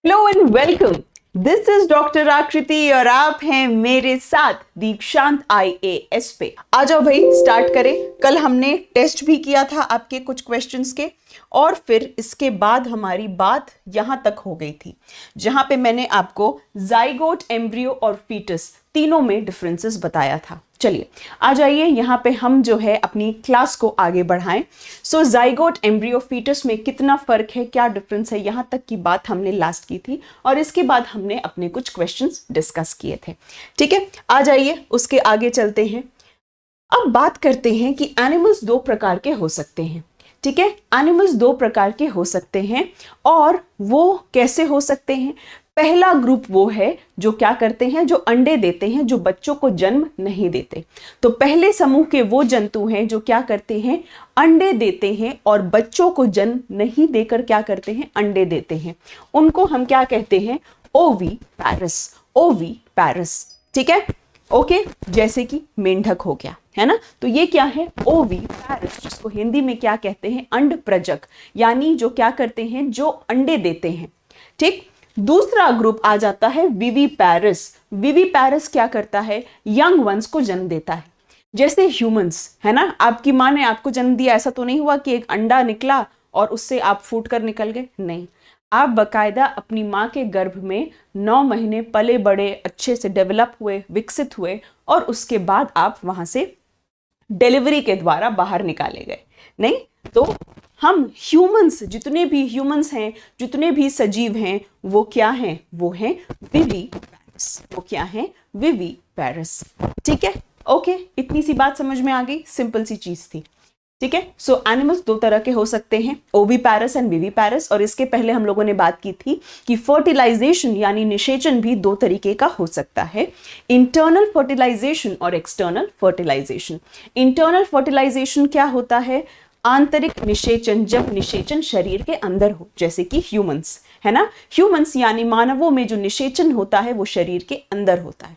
Hello and welcome. This is doctor आकृति और आप हैं मेरे साथ दीक्षांत IAS पे। आ जाओ भाई, स्टार्ट करें। कल हमने टेस्ट भी किया था आपके कुछ क्वेश्चंस के, और फिर इसके बाद हमारी बात यहां तक हो गई थी जहां पे मैंने आपको जाइगोट, एम्ब्रियो और फीटस तीनों में डिफरेंसेस बताया था। चलिए आ जाइए, यहाँ पे हम जो है अपनी क्लास को आगे बढ़ाएं। सो जाइगोट, एम्ब्रियो, फीटस में कितना फर्क है, क्या डिफरेंस है, यहाँ तक की बात हमने लास्ट की थी और इसके बाद हमने अपने कुछ क्वेश्चंस डिस्कस किए थे। ठीक है, आ जाइए उसके आगे चलते हैं। अब बात करते हैं कि एनिमल्स दो प्रकार के हो सकते हैं। ठीक है, एनिमल्स दो प्रकार के हो सकते हैं और वो कैसे हो सकते हैं। पहला ग्रुप वो है जो क्या करते हैं, जो अंडे देते हैं, जो बच्चों को जन्म नहीं देते। तो पहले समूह के वो जंतु हैं जो क्या करते हैं, अंडे देते हैं और बच्चों को जन्म नहीं देकर क्या करते हैं, अंडे देते हैं। उनको हम क्या कहते हैं, ओवी पैरस। ओवी पैरस, ठीक है, ओके। जैसे कि मेंढक हो गया, है ना। तो ये क्या है, ओवी पैरस, जिसको हिंदी में क्या कहते हैं, अंड प्रजक, यानी जो क्या करते हैं, जो अंडे देते हैं। ठीक। दूसरा ग्रुप आ जाता है विवी पैरस। विवी पैरस क्या करता है, यंग वंस को जन्म देता है। जैसे ह्यूमंस, है ना, आपकी माँ ने आपको जन्म दिया, ऐसा तो नहीं हुआ कि एक अंडा निकला और उससे आप फूट कर निकल गए, नहीं। आप बकायदा अपनी माँ के गर्भ में 9 महीने पले बड़े, अच्छे से डेवलप हुए, विकसित हुए, और उसके बाद आप वहां से डिलीवरी के द्वारा बाहर निकाले गए, नहीं। तो हम ह्यूमंस, जितने भी ह्यूमंस हैं, जितने भी सजीव हैं, वो क्या हैं, वो हैं विवी पैरस। वो क्या हैं, विवी पैरस। ठीक है, ओके। इतनी सी बात समझ में आ गई, सिंपल सी चीज थी। ठीक है। सो एनिमल्स दो तरह के हो सकते हैं, ओवी पैरस एंड विवी पैरस। और इसके पहले हम लोगों ने बात की थी कि फर्टिलाइजेशन यानी निषेचन भी दो तरीके का हो सकता है, इंटरनल फर्टिलाइजेशन और एक्सटर्नल फर्टिलाइजेशन। इंटरनल फर्टिलाइजेशन क्या होता है, आंतरिक निषेचन, जब निषेचन शरीर के अंदर हो, जैसे कि ह्यूमंस, है ना। ह्यूमंस यानी मानवों में जो निषेचन होता है वो शरीर के अंदर होता है।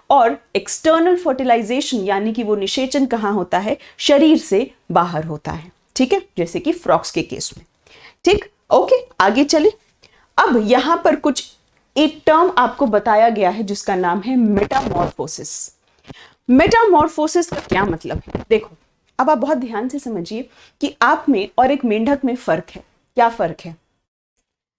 और एक्सटर्नल फर्टिलाइजेशन यानी कि वो निषेचन कहाँ होता है, शरीर से बाहर होता है। ठीक है, जैसे कि फ्रॉक्स के केस में। ठीक, ओके, आगे चले। अब यहां पर कुछ एक टर्म आपको बताया गया है जिसका नाम है मेटामॉर्फोसिस। मेटामॉर्फोसिस का क्या मतलब है, देखो अब आप बहुत ध्यान से समझिए कि आप में और एक मेंढक में फर्क है। क्या फर्क है,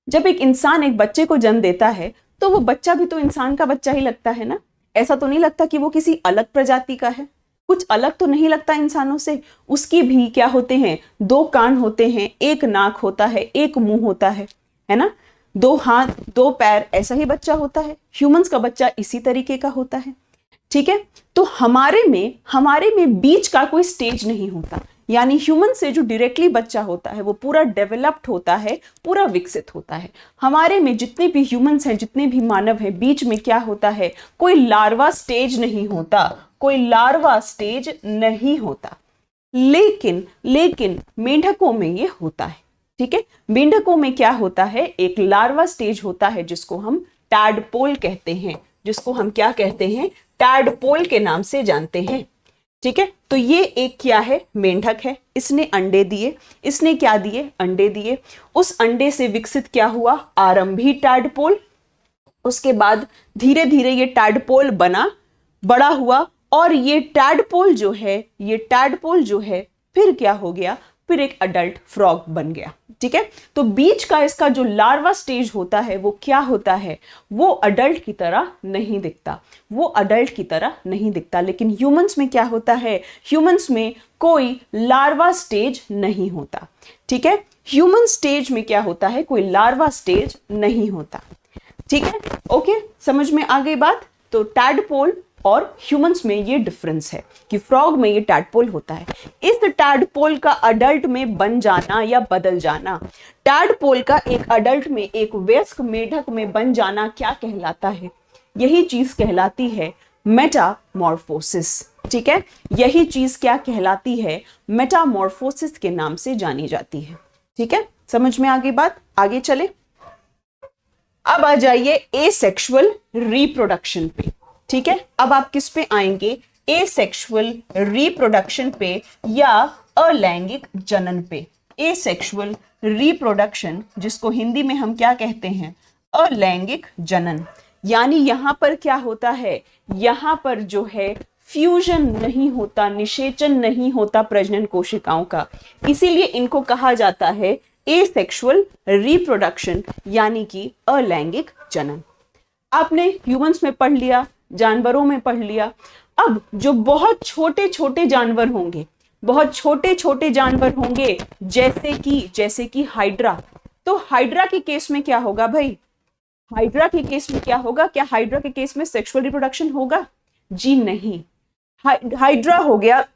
जब एक इंसान एक बच्चे को जन्म देता है तो वो बच्चा भी तो इंसान का बच्चा ही लगता है ना। ऐसा तो नहीं लगता कि वो किसी अलग प्रजाति का है, कुछ अलग तो नहीं लगता इंसानों से। उसकी भी क्या होते हैं, 2 कान होते हैं, एक नाक होता है, एक मुंह होता है ना, 2 हाथ 2 पैर, ऐसा ही बच्चा होता है। ह्यूमंस का बच्चा इसी तरीके का होता है। ठीक है, तो हमारे में बीच का कोई स्टेज नहीं होता, यानी ह्यूमन से जो डायरेक्टली बच्चा होता है वो पूरा डेवलप्ड होता है, पूरा विकसित होता है। हमारे में जितने भी ह्यूमंस हैं, जितने भी मानव हैं, बीच में क्या होता है, कोई लार्वा स्टेज नहीं होता, कोई लार्वा स्टेज नहीं होता। लेकिन मेंढकों में ये होता है। ठीक है, मेंढकों में क्या होता है, एक लार्वा स्टेज होता है जिसको हम टैडपोल कहते हैं, जिसको हम क्या कहते हैं, टैडपोल के नाम से जानते हैं। ठीक है, तो ये एक क्या है, मेंढक है, इसने अंडे दिए। इसने क्या दिए, अंडे दिए। उस अंडे से विकसित क्या हुआ, आरंभी टैडपोल। उसके बाद धीरे धीरे ये टैडपोल बना, बड़ा हुआ, और ये टैडपोल जो है फिर क्या हो गया, फिर एक अडल्ट फ्रॉग बन गया। ठीक है, तो बीच का इसका जो लार्वा स्टेज होता है वो क्या होता है, वो अडल्ट की तरह नहीं दिखता, लेकिन ह्यूमंस में क्या होता है, ह्यूमंस में कोई लार्वा स्टेज नहीं होता। ठीक है, ह्यूमन स्टेज में क्या होता है, कोई लार्वा स्टेज नहीं होता। ठीक है, ओके, समझ में आ गई बात। तो टैडपोल और ह्यूमंस में ये डिफरेंस है कि फ्रॉग में ये टैडपोल होता है। इस टैडपोल का अडल्ट में बन जाना या बदल जाना, टैडपोल का एक अडल्ट में, एक वयस्क मेढक में बन जाना क्या कहलाता है, यही चीज कहलाती है मेटामॉर्फोसिस। ठीक है, यही चीज क्या कहलाती है, मेटामॉर्फोसिस के नाम से जानी जाती है। ठीक है, समझ में आ गई बात, आगे चले। अब आ जाइए एसेक्सुअल रिप्रोडक्शन पे। ठीक है, अब आप किस पे आएंगे, एसेक्सुअल रिप्रोडक्शन पे या अलैंगिक जनन पे। एसेक्सुअल रिप्रोडक्शन, जिसको हिंदी में हम क्या कहते हैं, अलैंगिक जनन, यानी यहां पर क्या होता है, यहां पर जो है फ्यूजन नहीं होता, निषेचन नहीं होता प्रजनन कोशिकाओं का, इसीलिए इनको कहा जाता है एसेक्सुअल रिप्रोडक्शन, यानी कि अलैंगिक जनन। आपने ह्यूमंस में पढ़ लिया, जानवरों में पढ़ लिया। अब जो बहुत छोटे छोटे जानवर होंगे, बहुत छोटे छोटे जानवर होंगे, जैसे कि हाइड्रा, तो हाइड्रा के केस में क्या होगा भाई, हाइड्रा के केस में क्या होगा, क्या हाइड्रा के केस में सेक्सुअल रिप्रोडक्शन होगा? जी नहीं। हाइड्रा हो गया,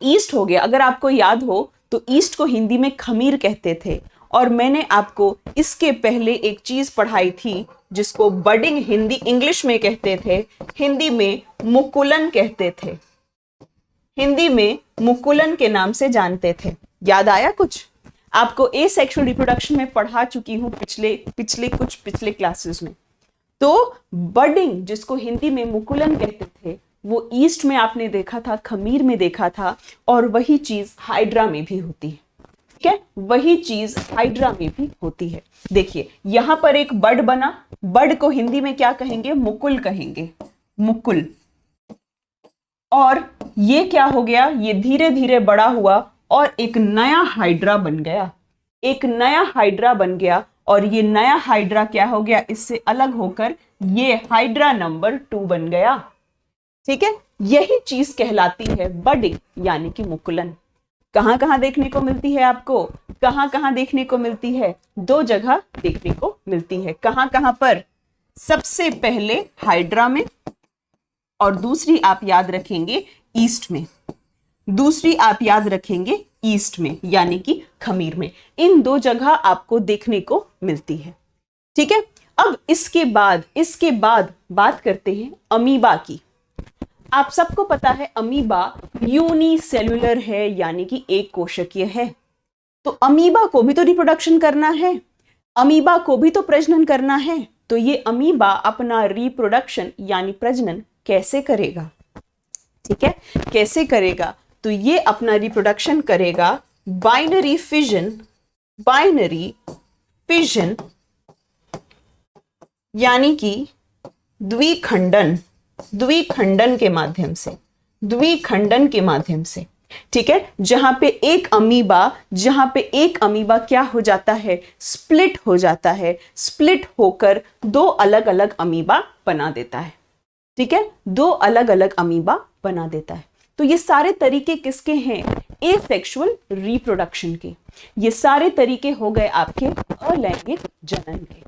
ईस्ट हो गया। अगर आपको याद हो तो ईस्ट को हिंदी में खमीर कहते थे, और मैंने आपको इसके पहले एक चीज पढ़ाई थी जिसको बडिंग हिंदी इंग्लिश में कहते थे, हिंदी में मुकुलन कहते थे, हिंदी में मुकुलन के नाम से जानते थे। याद आया कुछ? आपको एसेक्सुअल रिप्रोडक्शन में पढ़ा चुकी हूं पिछले क्लासेस में। तो बडिंग, जिसको हिंदी में मुकुलन कहते थे, वो ईस्ट में आपने देखा था, खमीर में देखा था, और वही चीज हाइड्रा में भी होती है। ठीक है, वही चीज हाइड्रा में भी होती है। देखिए यहां पर एक बड बना, बड को हिंदी में क्या कहेंगे, मुकुल कहेंगे, मुकुल। और ये क्या हो गया, ये धीरे धीरे बड़ा हुआ और एक नया हाइड्रा बन गया, एक नया हाइड्रा बन गया, और ये नया हाइड्रा क्या हो गया, इससे अलग होकर ये हाइड्रा नंबर 2 बन गया। ठीक है, यही चीज कहलाती है बडिंग, यानी कि मुकुलन। कहां कहां देखने को मिलती है आपको, कहां कहां देखने को मिलती है? 2 जगह देखने को मिलती है। कहां कहां पर? सबसे पहले हाइड्रा में, और दूसरी आप याद रखेंगे ईस्ट में, दूसरी आप याद रखेंगे ईस्ट में, यानी कि खमीर में। इन 2 जगह आपको देखने को मिलती है। ठीक है, अब इसके बाद बात करते हैं अमीबा की। आप सबको पता है अमीबा यूनिसेल्युलर है, यानी कि एक कोशिकीय है। तो अमीबा को भी तो रिप्रोडक्शन करना है, अमीबा को भी तो प्रजनन करना है। तो ये अमीबा अपना रिप्रोडक्शन यानी प्रजनन कैसे करेगा? ठीक है, कैसे करेगा? तो ये अपना रिप्रोडक्शन करेगा बाइनरी फिजन, यानी कि द्विखंडन के माध्यम से। ठीक है, जहां पे एक अमीबा क्या हो जाता है, स्प्लिट हो जाता है, स्प्लिट होकर 2 अलग अलग अमीबा बना देता है। ठीक है, 2 अलग अलग अमीबा बना देता है। तो ये सारे तरीके किसके हैं? एसेक्सुअल रिप्रोडक्शन के। ये सारे तरीके हो गए आपके अलैंगिक जनन के।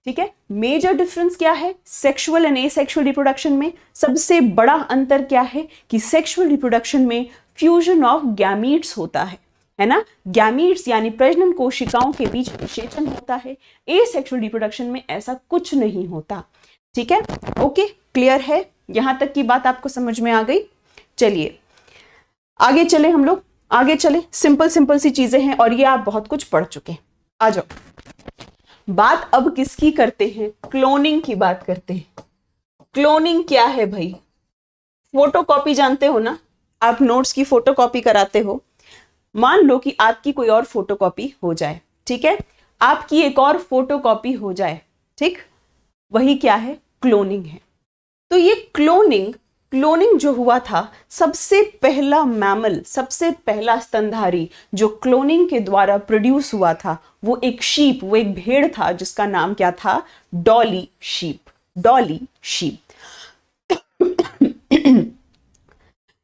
ठीक है, मेजर डिफरेंस क्या है सेक्सुअल एंड एसेक्सुअल रिप्रोडक्शन में? सबसे बड़ा अंतर क्या है कि सेक्सुअल रिप्रोडक्शन में फ्यूजन ऑफ गैमीट्स होता है ना, गैमीट्स यानी प्रजनन कोशिकाओं के बीच निषेचन होता है। एसेक्सुअल रिप्रोडक्शन में ऐसा कुछ नहीं होता। ठीक है, ओके, क्लियर है? यहां तक की बात आपको समझ में आ गई? चलिए आगे चले, हम लोग आगे चले। सिंपल सी चीजें हैं और ये आप बहुत कुछ पढ़ चुके हैं। आ जाओ, बात अब किसकी करते हैं? क्लोनिंग की बात करते हैं। क्लोनिंग क्या है भाई? फोटोकॉपी जानते हो ना, आप नोट्स की फोटोकॉपी कराते हो। मान लो कि आपकी कोई और फोटोकॉपी हो जाए, ठीक है, आपकी एक और फोटोकॉपी हो जाए, ठीक, वही क्या है? क्लोनिंग है। तो ये क्लोनिंग जो हुआ था, सबसे पहला मैमल, सबसे पहला स्तनधारी जो क्लोनिंग के द्वारा प्रोड्यूस हुआ था, वो एक शीप, वो एक भेड़ था जिसका नाम क्या था? डॉली शीप। डॉली शीप।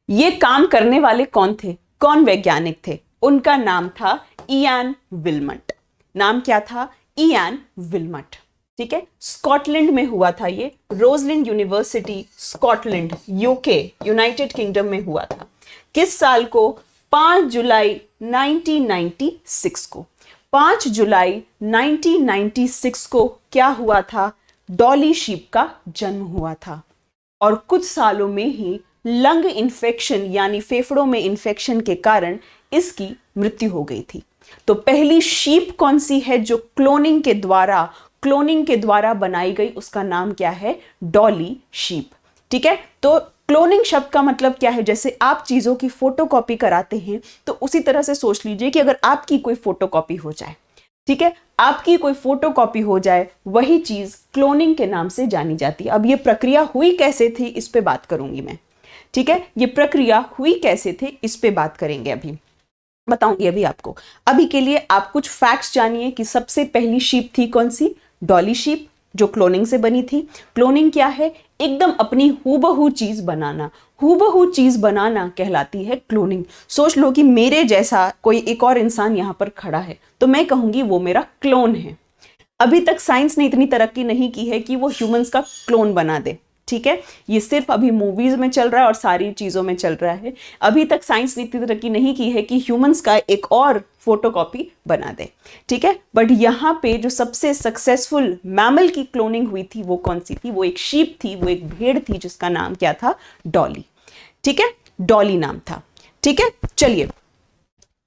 ये काम करने वाले कौन थे? कौन वैज्ञानिक थे? उनका नाम था इयान विल्मट। नाम क्या था? इयान विल्मट। ठीक है, स्कॉटलैंड में हुआ था ये, Rosalind university, Scotland, UK, United kingdom में हुआ था। किस साल को? 5 जुलाई 1996 को। 5 जुलाई 1996 को क्या हुआ था? डॉली शीप का जन्म हुआ था। और कुछ सालों में ही लंग इन्फेक्शन यानी फेफड़ों में इन्फेक्शन के कारण इसकी मृत्यु हो गई थी। तो पहली शीप कौन सी है जो क्लोनिंग के द्वारा बनाई गई? उसका नाम क्या है? डॉली शीप। ठीक है, तो क्लोनिंग शब्द का मतलब क्या है? जैसे आप चीजों की फोटोकॉपी कराते हैं, तो उसी तरह से सोच लीजिए कि अगर आपकी कोई फोटोकॉपी हो जाए, ठीक है, आपकी कोई फोटोकॉपी हो जाए, वही चीज क्लोनिंग के नाम से जानी जाती है। अब ये प्रक्रिया हुई कैसे थी, इस पे बात करूंगी मैं। ठीक है, ये प्रक्रिया हुई कैसे थे, इस पे बात करेंगे, अभी बताऊंगी अभी आपको। अभी के लिए आप कुछ फैक्ट्स जानिए कि सबसे पहली शीप थी कौन सी, डॉली शीप, जो क्लोनिंग से बनी थी। क्लोनिंग क्या है, एकदम अपनी हूबहू चीज बनाना, हूबहू चीज बनाना कहलाती है क्लोनिंग। सोच लो कि मेरे जैसा कोई एक और इंसान यहां पर खड़ा है, तो मैं कहूंगी वो मेरा क्लोन है। अभी तक साइंस ने इतनी तरक्की नहीं की है कि वो ह्यूमंस का क्लोन बना दे। ठीक है, ये सिर्फ अभी मूवीज में चल रहा है और सारी चीजों में चल रहा है। अभी तक साइंस ने इतनी तरक्की नहीं की है कि ह्यूमंस का एक और फोटोकॉपी बना दे। ठीक है, बट यहाँ पे जो सबसे सक्सेसफुल मैमल की क्लोनिंग हुई थी वो कौन सी थी, वो एक शीप थी, वो एक भेड़ थी, जिसका नाम क्या था, डॉली। ठीक है, डॉली नाम था। ठीक है, चलिए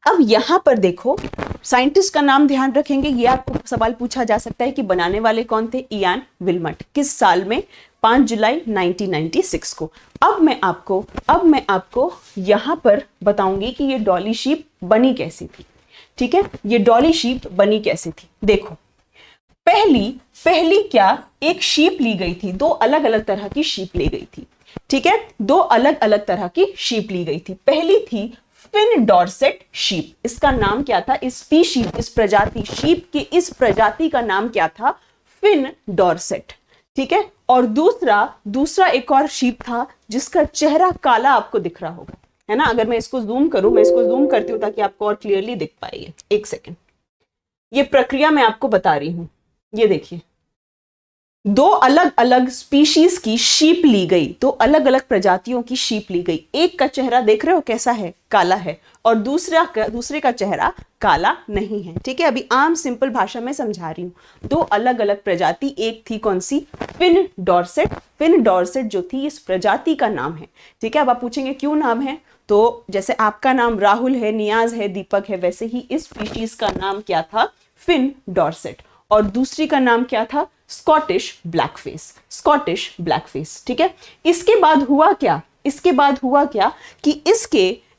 अब यहां पर देखो, साइंटिस्ट का नाम ध्यान रखेंगे। ये आपको सवाल पूछा जा सकता है कि बनाने वाले कौन थे, इयान विल्मट। किस साल में, 5 जुलाई 1996 को। अब मैं आपको यहां पर बताऊंगी कि ये डॉली शीप बनी कैसी थी। ठीक है, ये डॉली शीप बनी कैसी थी, देखो। पहली क्या, एक शीप ली गई थी, दो अलग अलग तरह की शीप ली गई थी। ठीक है, दो अलग अलग तरह की शीप ली गई थी। पहली थी फिन डॉर्सेट शीप। इसका नाम क्या था, इस स्पीशीज, इस प्रजाति, शीप की इस प्रजाति का नाम क्या था, फिन डॉर्सेट। ठीक है, और दूसरा एक और शीप था जिसका चेहरा काला आपको दिख रहा होगा, है ना। अगर मैं इसको जूम करूं, मैं इसको जूम करती हूं ताकि आपको और क्लियरली दिख पाए। एक सेकेंड, ये प्रक्रिया मैं आपको बता रही हूं। ये देखिए, दो अलग अलग स्पीशीज की शीप ली गई, दो अलग अलग प्रजातियों की शीप ली गई। एक का चेहरा देख रहे हो कैसा है, काला है, और दूसरे का चेहरा काला नहीं है। ठीक है, अभी आम सिंपल भाषा में समझा रही हूं। दो अलग अलग प्रजाति, एक थी कौन सी, फिन डॉर्सेट। फिन डॉर्सेट जो थी इस प्रजाति का नाम है। ठीक है, अब आप पूछेंगे क्यों नाम है, तो जैसे आपका नाम राहुल है, नियाज है, दीपक है, वैसे ही इस स्पीशीज का नाम क्या था, फिन डॉर्सेट। और दूसरी का नाम क्या था, स्कॉटिश ब्लैकफेस। स्कॉटिश ब्लैकफेस। ठीक है, इसके बाद हुआ क्या कि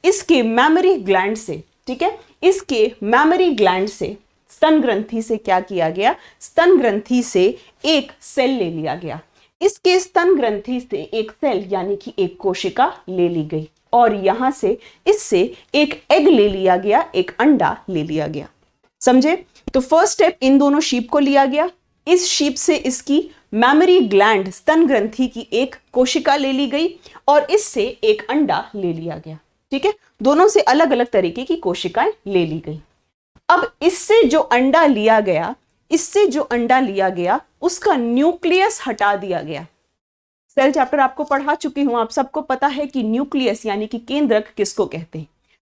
इसके मैमरी ग्लैंड से, ठीक है, इसके मैमरी ग्लैंड से, स्तन ग्रंथि से क्या किया गया, स्तन ग्रंथि से एक सेल ले लिया गया। इसके स्तन ग्रंथि से एक सेल यानी कि एक कोशिका ले ली गई, और यहां से इससे एक एग ले लिया गया, एक अंडा ले लिया गया। समझे? तो फर्स्ट स्टेप, इन दोनों शीप को लिया गया, इस शीप से इसकी मैमरी ग्लैंड, स्तन ग्रंथि की एक कोशिका ले ली गई, और इससे एक अंडा ले लिया गया। ठीक है, दोनों से अलग अलग तरीके की कोशिकाएं ले ली गई। अब इससे जो अंडा लिया गया, उसका न्यूक्लियस हटा दिया गया। सेल चैप्टर आपको पढ़ा चुकी हूं, आप सबको पता है कि न्यूक्लियस यानी कि केंद्रक किसको कहते हैं।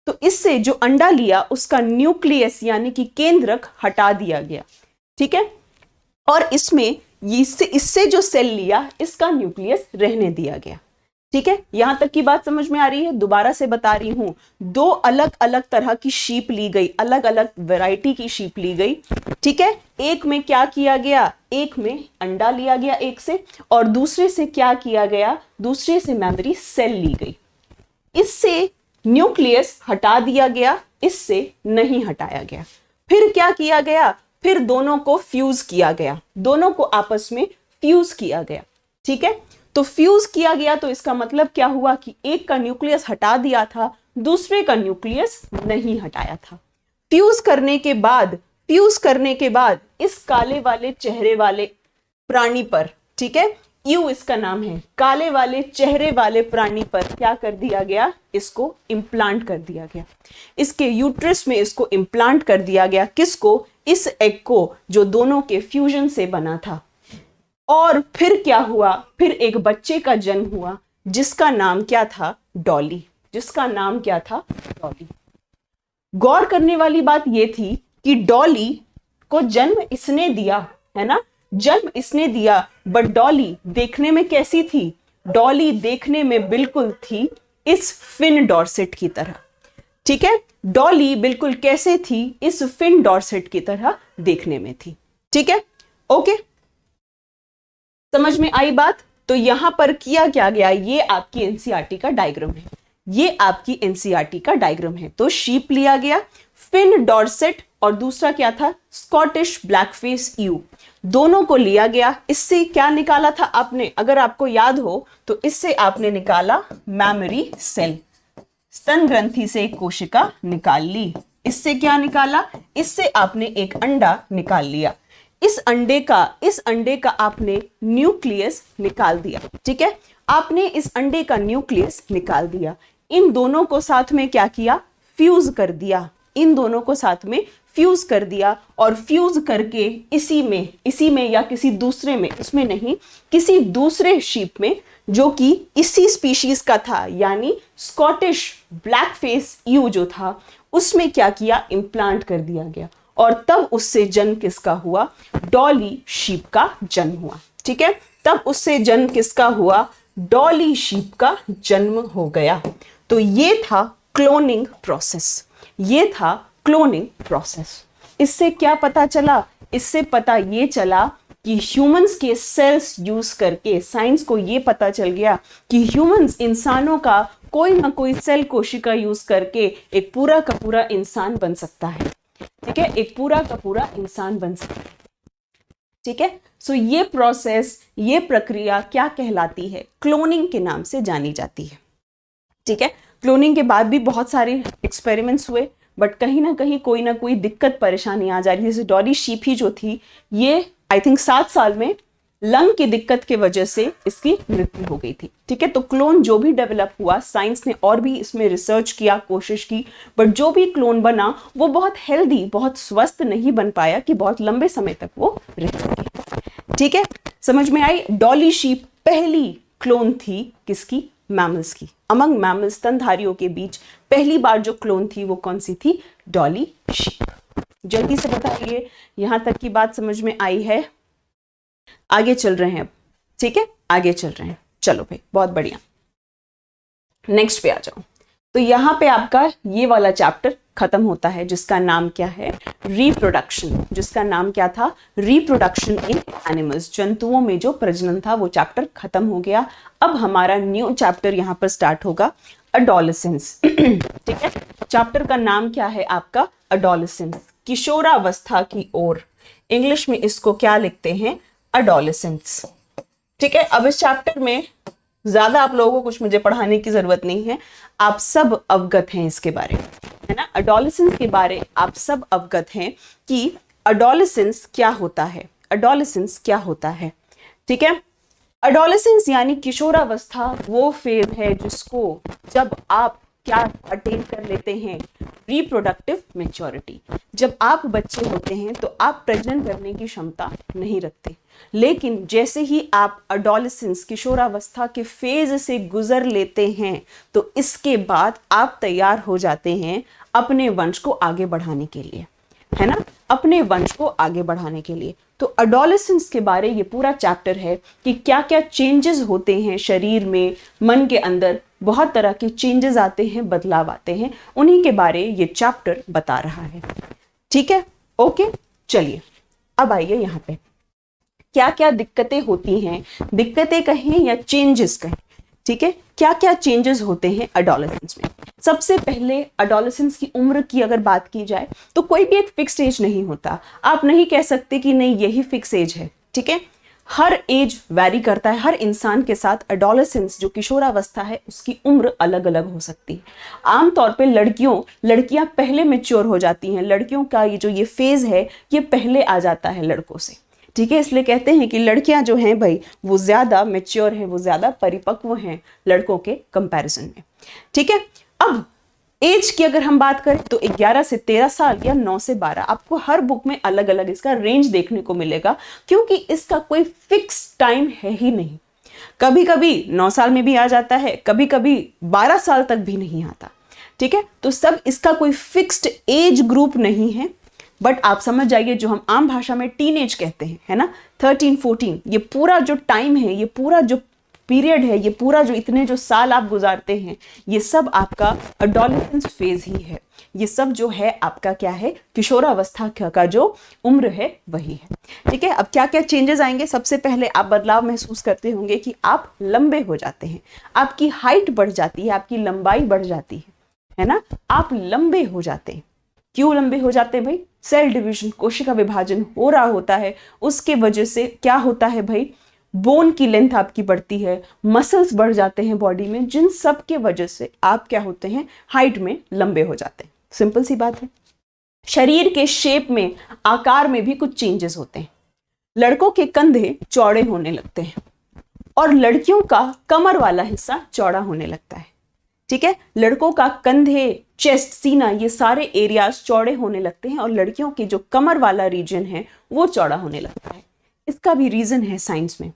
तो इससे जो अंडा लिया, उसका न्यूक्लियस यानी कि केंद्रक हटा दिया गया। ठीक है, और इससे जो सेल लिया, इसका न्यूक्लियस रहने दिया गया। ठीक है, यहां तक की बात समझ में आ रही है? दोबारा से बता रही हूं, दो अलग अलग तरह की शीप ली गई, अलग अलग वैरायटी की शीप ली गई। ठीक है, एक में क्या किया गया, एक में अंडा लिया गया एक से, और दूसरे से क्या किया गया, दूसरे से मैमरी सेल ली गई। इससे न्यूक्लियस हटा दिया गया, इससे नहीं हटाया गया। फिर क्या किया गया, फिर दोनों को फ्यूज किया गया, दोनों को आपस में फ्यूज किया गया। ठीक है, तो फ्यूज किया गया, तो इसका मतलब क्या हुआ कि एक का न्यूक्लियस हटा दिया था, दूसरे का न्यूक्लियस नहीं हटाया था। फ्यूज करने के बाद इस काले वाले चेहरे वाले प्राणी पर, ठीक है, यू इसका नाम है, काले वाले चेहरे वाले प्राणी पर क्या कर दिया गया, इसको इम्प्लांट कर दिया गया। इसके यूट्रस में इसको इम्प्लांट कर दिया गया। किसको? इस एग को, जो दोनों के फ्यूजन से बना था। और फिर क्या हुआ, फिर एक बच्चे का जन्म हुआ, जिसका नाम क्या था, डॉली। जिसका नाम क्या था, डॉली। गौर करने वाली बात यह थी कि डॉली को जन्म इसने दिया, है ना, जन्म इसने दिया, बट डॉली देखने में कैसी थी, डॉली देखने में बिल्कुल थी इस फिन डॉर्सेट की तरह। ठीक है, डॉली बिल्कुल कैसे थी, इस फिन डॉर्सेट की तरह देखने में थी। ठीक है, ओके, समझ में आई बात? तो यहां पर किया क्या गया, ये आपकी एनसीईआरटी का डायग्राम है, ये आपकी एनसीईआरटी का डायग्राम है। तो शीप लिया गया, फिन डॉर्सेट और दूसरा क्या था, स्कॉटिश ब्लैकफेस ईव। दोनों को लिया गया, इससे क्या निकाला था आपने, अगर आपको याद हो तो इससे आपने निकाला मैमरी सेल, स्तन ग्रंथि से एक कोशिका निकाल ली। इससे क्या निकाला, इससे आपने एक अंडा निकाल लिया। इस अंडे का आपने न्यूक्लियस निकाल दिया। ठीक है, आपने इस अंडे का न्यूक्लियस निकाल दिया। इन दोनों को साथ में क्या किया, फ्यूज कर दिया। इन दोनों को साथ में फ्यूज कर दिया और फ्यूज करके इसी में या किसी दूसरे में, इसमें नहीं, किसी दूसरे शीप में जो कि इसी स्पीशीज का था, यानी स्कॉटिश ब्लैकफेस ईव जो था, उसमें क्या किया, इम्प्लांट कर दिया गया। और तब उससे जन्म किसका हुआ, डॉली शीप का जन्म हुआ। ठीक है, तब उससे जन्म किसका हुआ, डॉली शीप का जन्म हो गया। तो ये था क्लोनिंग प्रोसेस, ये था क्लोनिंग प्रोसेस। इससे क्या पता चला, इससे पता ये चला कि ह्यूमंस के सेल्स यूज करके साइंस को ये पता चल गया कि ह्यूमंस, इंसानों का कोई ना कोई सेल कोशिका यूज करके एक पूरा का पूरा इंसान बन सकता है। ठीक है, एक पूरा का पूरा इंसान बन सकता है। ठीक है, सो ये प्रोसेस, ये प्रक्रिया क्या कहलाती है, क्लोनिंग के नाम से जानी जाती है। ठीक है, क्लोनिंग के बाद भी बहुत सारे एक्सपेरिमेंट्स हुए, बट कहीं ना कहीं कोई ना कोई दिक्कत परेशानी आ जा रही है। जैसे डॉली शीप ही जो थी, ये आई थिंक 7 साल में लंग की दिक्कत की वजह से इसकी मृत्यु हो गई थी। ठीक है, तो क्लोन जो भी डेवलप हुआ, साइंस ने और भी इसमें रिसर्च किया, कोशिश की, बट जो भी क्लोन बना वो बहुत हेल्दी, बहुत स्वस्थ नहीं बन पाया कि बहुत लंबे समय तक वो रह सके। ठीक है, समझ में आई। डॉली शीप पहली क्लोन थी किसकी, मैमल्स की। अमंग मैमल्स, स्तनधारियों के बीच पहली बार जो क्लोन थी वो कौन सी थी, डॉली शीप। जल्दी से बताइए, यहां तक की बात समझ में आई है, आगे चल रहे हैं अब। ठीक है, आगे चल रहे हैं, चलो भाई, बहुत बढ़िया। नेक्स्ट पे आ जाओ। तो यहां पे आपका ये वाला चैप्टर खत्म होता है, जिसका नाम क्या है, रिप्रोडक्शन। जिसका नाम क्या था, रिप्रोडक्शन इन एनिमल्स। जंतुओं में जो प्रजनन था वो चैप्टर खत्म हो गया। अब हमारा न्यू चैप्टर यहां पर स्टार्ट होगा, अडोलेसेंस। ठीक है, चैप्टर का नाम क्या है आपका, अडोलेसेंस, किशोरावस्था की ओर। इंग्लिश में इसको क्या लिखते हैं, अडोलेसेंस। ठीक है, अब इस चैप्टर में ज्यादा आप लोगों को कुछ मुझे पढ़ाने की जरूरत नहीं है, आप सब अवगत हैं इसके बारे में, है ना। अडोलेसेंस के बारे आप सब अवगत हैं कि अडोलेसेंस क्या होता है, अडोलेसेंस क्या होता है। ठीक है, अडोलेसेंस यानी किशोरावस्था वो फेज है जिसको जब आप क्या अटेन कर लेते हैं, रिप्रोडक्टिव मैच्योरिटी। जब आप बच्चे होते हैं तो आप प्रजनन करने की क्षमता नहीं रखते, लेकिन जैसे ही आप अडोलेसेंस, किशोरावस्था के फेज से गुजर लेते हैं तो इसके बाद आप तैयार हो जाते हैं अपने वंश को आगे बढ़ाने के लिए, है ना, अपने वंश को आगे बढ़ाने के लिए। तो अडोलेसेंस के बारे ये पूरा चैप्टर है कि क्या क्या चेंजेस होते हैं शरीर में, मन के अंदर बहुत तरह के चेंजेस आते हैं, बदलाव आते हैं, उन्हीं के बारे ये चैप्टर बता रहा है। ठीक है, ओके, चलिए अब आइए यहाँ पे क्या क्या दिक्कतें होती हैं, दिक्कतें कहें या चेंजेस कहें। ठीक है, क्या क्या चेंजेस होते हैं अडोलेसेंस में। सबसे पहले अडोलेसेंस की उम्र की अगर बात की जाए तो कोई भी एक फिक्स एज नहीं होता। आप नहीं कह सकते कि नहीं यही फिक्स एज है। ठीक है, हर एज वैरी करता है, हर इंसान के साथ एडोलेसेंस जो किशोरावस्था है उसकी उम्र अलग अलग हो सकती है। आमतौर पे लड़कियां पहले मैच्योर हो जाती हैं, लड़कियों का ये जो ये फेज है ये पहले आ जाता है लड़कों से। ठीक है, इसलिए कहते हैं कि लड़कियां जो हैं भाई वो ज्यादा मैच्योर हैं, वो ज्यादा परिपक्व हैं लड़कों के कंपैरिजन में। ठीक है, अब एज की अगर हम बात करें तो 11 से 13 साल या 9 से 12, आपको हर बुक में अलग अलग इसका रेंज देखने को मिलेगा, क्योंकि इसका कोई फिक्स टाइम है ही नहीं। कभी कभी 9 साल में भी आ जाता है, कभी कभी 12 साल तक भी नहीं आता। ठीक है, तो सब इसका कोई फिक्स्ड एज ग्रुप नहीं है, बट आप समझ जाइए जो हम आम भाषा में टीनेज कहते हैं, है ना, 13, 14, ये पूरा जो टाइम है, ये पूरा जो पीरियड है, ये पूरा जो इतने जो साल आप गुजारते हैं, ये सब आपका एडोलेसेंस फेज ही है। ये सब जो है आपका क्या है, किशोरावस्था का जो उम्र है वही है। ठीक है, अब क्या क्या चेंजेस आएंगे। सबसे पहले आप बदलाव महसूस करते होंगे कि आप लंबे हो जाते हैं, आपकी हाइट बढ़ जाती है, आपकी लंबाई बढ़ जाती है ना, आप लंबे हो जाते हैं। क्यों लंबे हो जाते हैं भाई? सेल डिवीजन, कोशिका विभाजन हो रहा होता है, उसके वजह से क्या होता है भाई? बोन की लेंथ आपकी बढ़ती है, मसल्स बढ़ जाते हैं बॉडी में, जिन सब के वजह से आप क्या होते हैं? हाइट में लंबे हो जाते हैं। सिंपल सी बात है। शरीर के शेप में, आकार में भी कुछ चेंजेस होते हैं। लड़कों के कंधे चौड़े होने लगते हैं और लड़कियों का कमर वाला हिस्सा चौड़ा होने लगता है। ठीक है, लड़कों का कंधे, चेस्ट, सीना, ये सारे एरियाज चौड़े होने लगते हैं और लड़कियों के जो कमर वाला रीजन है वो चौड़ा होने लगता है। इसका भी रीजन है साइंस में,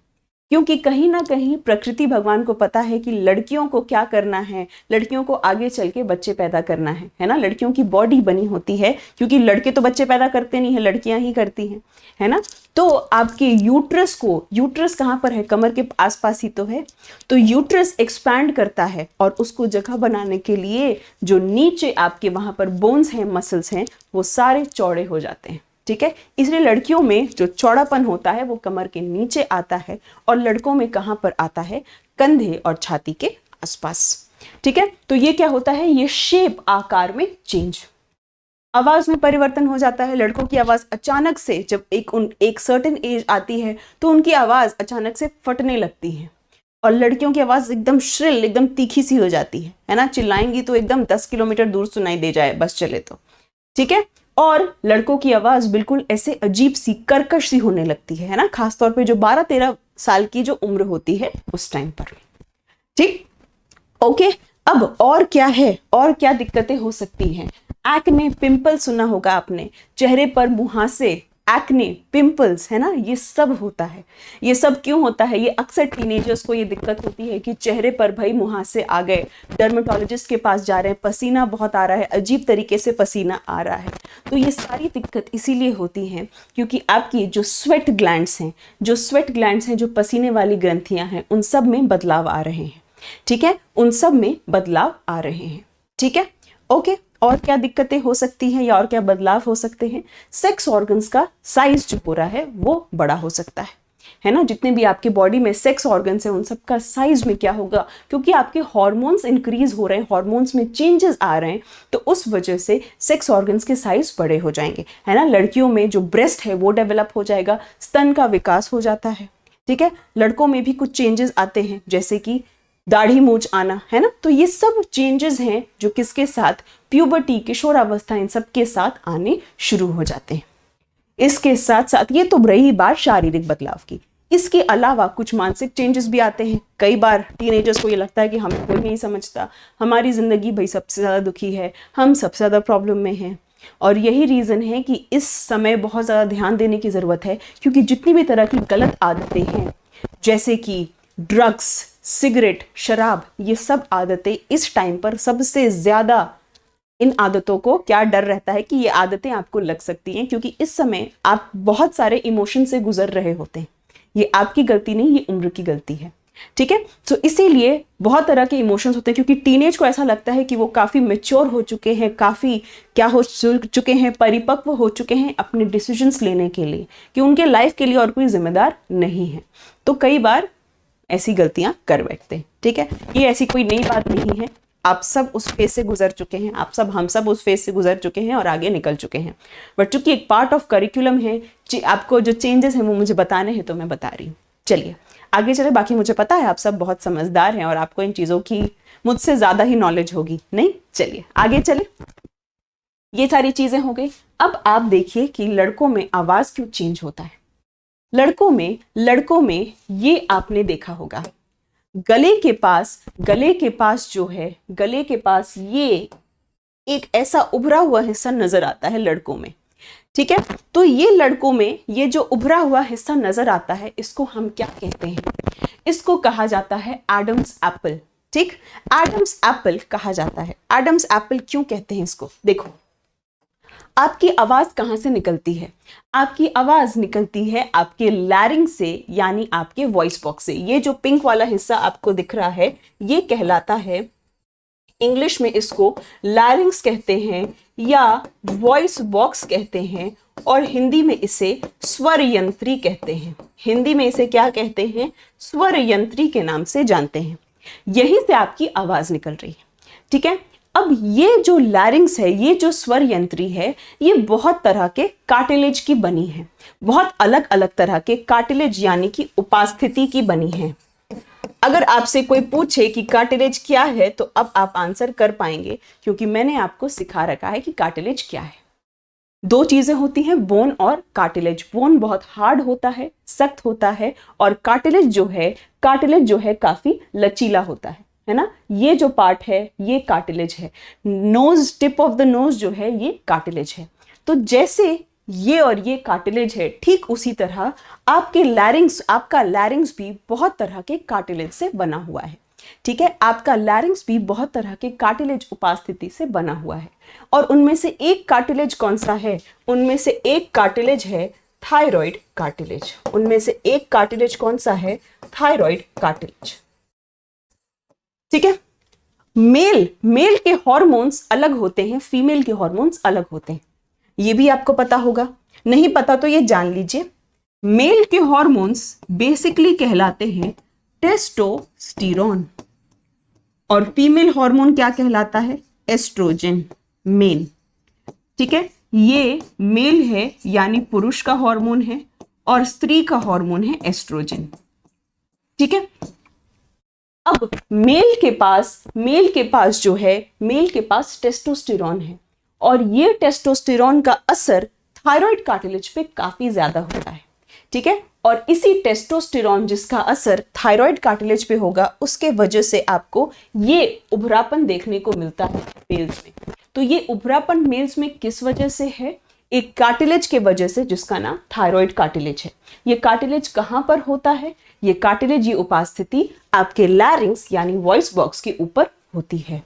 क्योंकि कहीं ना कहीं प्रकृति, भगवान को पता है कि लड़कियों को क्या करना है, लड़कियों को आगे चल के बच्चे पैदा करना है ना। लड़कियों की बॉडी बनी होती है, क्योंकि लड़के तो बच्चे पैदा करते नहीं है, लड़कियां ही करती हैं, है ना। तो आपके यूट्रस को, यूट्रस कहाँ पर है? कमर के आसपास ही तो है। तो यूट्रस एक्सपैंड करता है और उसको जगह बनाने के लिए जो नीचे आपके वहां पर बोन्स हैं, मसल्स हैं, वो सारे चौड़े हो जाते हैं। ठीक है, इसलिए लड़कियों में जो चौड़ापन होता है वो कमर के नीचे आता है और लड़कों में कहां पर आता है? कंधे और छाती के आसपास। ठीक है, तो ये क्या होता है? ये शेप, आकार में चेंज। आवाज में परिवर्तन हो जाता है। लड़कों की आवाज अचानक से, जब एक सर्टेन एज आती है तो उनकी आवाज अचानक से फटने लगती है और लड़कियों की आवाज एकदम श्रिल, एकदम तीखी सी हो जाती है ना। चिल्लाएंगी तो एकदम 10 किलोमीटर दूर सुनाई दे जाए, बस चले तो। ठीक है, और लड़कों की आवाज बिल्कुल ऐसे अजीब सी, कर्कश सी होने लगती है ना, खासतौर पे जो 12-13 साल की जो उम्र होती है उस टाइम पर। ठीक, ओके। अब और क्या है, और क्या दिक्कतें हो सकती हैं? एक्ने, पिंपल सुना होगा आपने, चेहरे पर मुहासे, एक्ने, पिंपल्स, है ना, ये सब होता है। ये सब क्यों होता है? ये अक्सर टीनेजर्स को ये दिक्कत होती है कि चेहरे पर भाई मुहासे आ गए, डर्मेटोलॉजिस्ट के पास जा रहे हैं, पसीना बहुत आ रहा है, अजीब तरीके से पसीना आ रहा है। तो ये सारी दिक्कत इसीलिए होती है क्योंकि आपकी जो स्वेट ग्लैंड्स हैं, जो पसीने वाली ग्रंथियां हैं, उन सब में बदलाव आ रहे हैं। ठीक है, उन सब में बदलाव आ रहे हैं। ठीक है, ओके। और क्या दिक्कतें हो सकती हैं या और क्या बदलाव हो सकते हैं? सेक्स ऑर्गन्स का साइज जो हो रहा है वो बड़ा हो सकता है ना। जितने भी आपके बॉडी में सेक्स ऑर्गन्स हैं उन सब का साइज में क्या होगा? क्योंकि आपके हार्मोन्स इंक्रीज हो रहे हैं, हार्मोन्स में चेंजेस आ रहे हैं, तो उस वजह से सेक्स ऑर्गन्स के साइज बड़े हो जाएंगे, है ना। लड़कियों में जो ब्रेस्ट है वो डेवलप हो जाएगा, स्तन का विकास हो जाता है। ठीक है, लड़कों में भी कुछ चेंजेस आते हैं, जैसे कि दाढ़ी मूंछ आना, है ना। तो ये सब चेंजेस हैं जो किसके साथ? प्यूबर्टी, किशोरावस्था, इन सब के साथ आने शुरू हो जाते हैं। इसके साथ साथ ये तो रही बात शारीरिक बदलाव की, इसके अलावा कुछ मानसिक चेंजेस भी आते हैं। कई बार टीनेजर्स को ये लगता है कि हमें कोई नहीं समझता, हमारी जिंदगी भाई सबसे ज्यादा दुखी है, हम सबसे ज्यादा प्रॉब्लम में हैं। और यही रीजन है कि इस समय बहुत ज्यादा ध्यान देने की जरूरत है, क्योंकि जितनी भी तरह की गलत आदतें हैं, जैसे कि ड्रग्स, सिगरेट, शराब, ये सब आदतें इस टाइम पर सबसे ज्यादा, इन आदतों को क्या डर रहता है कि ये आदतें आपको लग सकती हैं, क्योंकि इस समय आप बहुत सारे इमोशन से गुजर रहे होते हैं। ये आपकी गलती नहीं, ये उम्र की गलती है। ठीक है, तो इसीलिए बहुत तरह के इमोशंस होते हैं, क्योंकि टीनेज को ऐसा लगता है कि वो काफी मैच्योर हो चुके हैं, काफी क्या हो चुके हैं, परिपक्व हो चुके हैं अपने डिसीजंस लेने के लिए, कि उनके लाइफ के लिए और कोई जिम्मेदार नहीं है। तो कई बार ऐसी गलतियां कर बैठते हैं। ठीक है, ये ऐसी कोई नई बात नहीं है, आप सब उस फेज से गुजर चुके हैं, हम सब उस फेज से गुजर चुके हैं और आगे निकल चुके हैं। बट चूंकि एक पार्ट ऑफ करिकुलम है, आपको जो चेंजेस हैं वो मुझे बताने हैं, तो मैं बता रही हूँ। चलिए आगे चले। बाकी मुझे पता है आप सब बहुत समझदार हैं और आपको इन चीजों की मुझसे ज्यादा ही नॉलेज होगी, नहीं? चलिए आगे चले। ये सारी चीजें हो गई। अब आप देखिए कि लड़कों में आवाज क्यों चेंज होता है। लड़कों में ये आपने देखा होगा, गले के पास ये एक ऐसा उभरा हुआ हिस्सा नजर आता है लड़कों में। ठीक है, तो ये लड़कों में ये जो उभरा हुआ हिस्सा नजर आता है, इसको हम क्या कहते हैं? इसको कहा जाता है एडम्स एप्पल। ठीक, एडम्स एप्पल कहा जाता है। एडम्स एप्पल क्यों कहते हैं इसको? देखो, आपकी आवाज कहां से निकलती है? आपकी आवाज निकलती है आपके लैरिंक्स से, यानी आपके वॉइस बॉक्स से। ये जो पिंक वाला हिस्सा आपको दिख रहा है, ये कहलाता है, इंग्लिश में इसको लैरिंक्स कहते हैं या वॉइस बॉक्स कहते हैं, और हिंदी में इसे स्वर यंत्री कहते हैं। हिंदी में इसे क्या कहते हैं? स्वर यंत्री के नाम से जानते हैं। यहीं से आपकी आवाज निकल रही है। ठीक है, अब ये जो लैरिंग्स है, ये जो स्वर यंत्री है, ये बहुत तरह के कार्टिलेज की बनी है, बहुत अलग अलग तरह के कार्टिलेज यानी कि उपास्थिति की बनी है। अगर आपसे कोई पूछे कि कार्टिलेज क्या है तो अब आप आंसर कर पाएंगे, क्योंकि मैंने आपको सिखा रखा है कि कार्टिलेज क्या है। दो चीजें होती हैं, बोन और कार्टिलेज। बोन बहुत हार्ड होता है, सख्त होता है, और कार्टिलेज जो है काफी लचीला होता है ना। ये जो पार्ट है ये कार्टिलेज है। Nose, tip of the nose जो है ये कार्टिलेज है। तो जैसे ये और ये कार्टिलेज है, ठीक उसी तरह आपका लैरिंग्स भी बहुत तरह के कार्टिलेज से बना हुआ है। ठीक है, आपका लैरिंग्स भी बहुत तरह के कार्टिलेज उपास्थिति से बना हुआ है। और उनमें से एक कार्टिलेज कौन सा है? उनमें से एक कार्टिलेज है थायराइड कार्टिलेज। उनमें से एक कार्टिलेज कौन सा है? Thyroid cartilage. ठीक है, मेल के हार्मोन्स अलग होते हैं, फीमेल के हार्मोन्स अलग होते हैं। ये भी आपको पता होगा, नहीं पता तो ये जान लीजिए। मेल के हार्मोन्स बेसिकली कहलाते हैं टेस्टोस्टेरोन, और फीमेल हार्मोन क्या कहलाता है? Oestrogen, male. ठीक है, ये मेल है यानी पुरुष का हार्मोन है, और स्त्री का हार्मोन है एस्ट्रोजन। ठीक है, अब मेल के पास जो है, मेल के पास टेस्टोस्टेरोन है, और ये टेस्टोस्टेरोन का असर थायराइड कार्टिलेज पे काफी ज्यादा होता है। ठीक है, और इसी टेस्टोस्टेरोन जिसका असर थायराइड कार्टिलेज पे होगा, उसके वजह से आपको ये उभरापन देखने को मिलता है मेल्स में। तो ये उभरापन मेल्स में किस वजह से है? एक कार्टिलेज के वजह से जिसका नाम थायराइड कार्टिलेज है। ये कार्टिलेज कहां पर होता है? ये कार्टिलेज, ये उपास्थिति आपके लैरिंग्स यानी वॉइस बॉक्स के ऊपर होती है।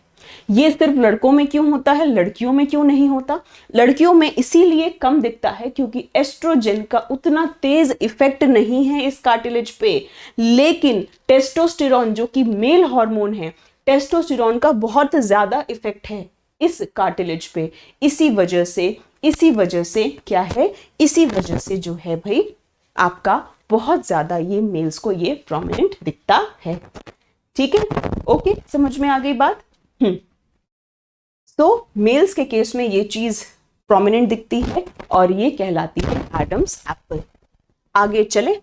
ये सिर्फ लड़कों में क्यों होता है, लड़कियों में क्यों नहीं होता? लड़कियों में इसीलिए कम दिखता है क्योंकि एस्ट्रोजन का उतना तेज इफेक्ट नहीं है इस कार्टिलेज पे, लेकिन टेस्टोस्टेरोन जो कि मेल हार्मोन है, टेस्टोस्टेरोन का बहुत ज्यादा इफेक्ट है इस कार्टिलेज पे। इसी वजह से क्या है? इसी वजह से जो है भाई आपका बहुत ज्यादा ये मेल्स को ये प्रोमिनेंट दिखता है। ठीक है, ओके, समझ में आ गई बात? तो मेल्स के केस में ये चीज प्रोमिनेंट दिखती है और ये कहलाती है एडम्स एप्पल। आगे चले।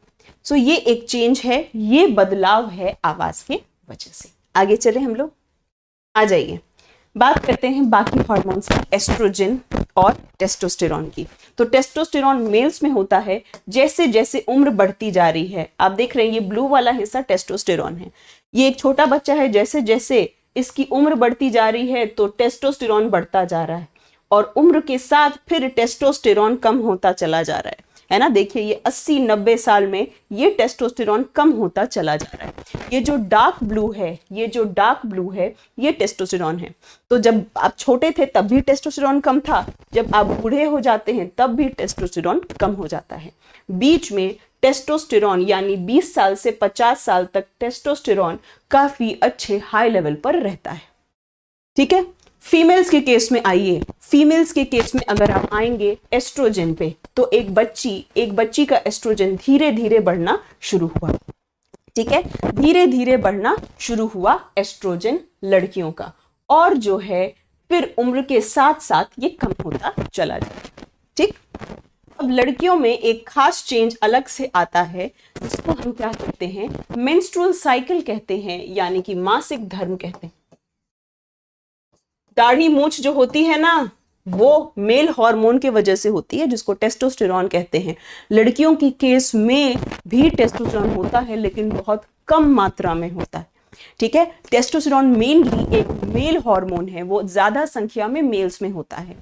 सो ये एक चेंज है, ये बदलाव है आवाज के वजह से। आगे चले हम लोग, आ जाइए, बात करते हैं बाकी हार्मोन्स की, एस्ट्रोजन और टेस्टोस्टेरोन की। तो टेस्टोस्टेरोन मेल्स में होता है जैसे जैसे उम्र बढ़ती जा रही है। आप देख रहे हैं ये ब्लू वाला हिस्सा टेस्टोस्टेरोन है। ये एक छोटा बच्चा है, जैसे जैसे इसकी उम्र बढ़ती जा रही है तो टेस्टोस्टेरोन बढ़ता जा रहा है, और उम्र के साथ फिर टेस्टोस्टेरोन कम होता चला जा रहा है ना। देखिए ये 80-90 साल में ये टेस्टोस्टेरोन कम होता चला जा रहा है। ये जो डार्क ब्लू है ये टेस्टोस्टेरोन है। तो जब आप छोटे थे तब भी टेस्टोस्टेरोन कम था, जब आप बूढ़े हो जाते हैं तब भी टेस्टोस्टेरोन कम हो जाता है। बीच में टेस्टोस्टेरोन यानी 20 साल से 50 साल तक टेस्टोस्टेरोन काफी अच्छे हाई लेवल पर रहता है। ठीक है, फीमेल्स के केस में आइए। फीमेल्स के केस में अगर आप आएंगे एस्ट्रोजन पे, तो एक बच्ची का एस्ट्रोजन धीरे धीरे बढ़ना शुरू हुआ। ठीक है, धीरे धीरे बढ़ना शुरू हुआ एस्ट्रोजन लड़कियों का, और जो है फिर उम्र के साथ साथ ये कम होता चला जाए। ठीक, अब लड़कियों में एक खास चेंज अलग से आता है, जिसको हम क्या कहते हैं? मेंस्ट्रुअल साइकिल कहते हैं, यानी कि मासिक धर्म कहते हैं। दाढ़ी मूंछ जो होती है ना, वो मेल हार्मोन के वजह से होती है, जिसको टेस्टोस्टेरोन कहते हैं। लड़कियों की केस में भी टेस्टोस्टेरोन होता है, लेकिन बहुत कम मात्रा में होता है। ठीक है, टेस्टोस्टेरोन मेनली एक मेल हार्मोन है, वो ज्यादा संख्या में मेल्स में होता है।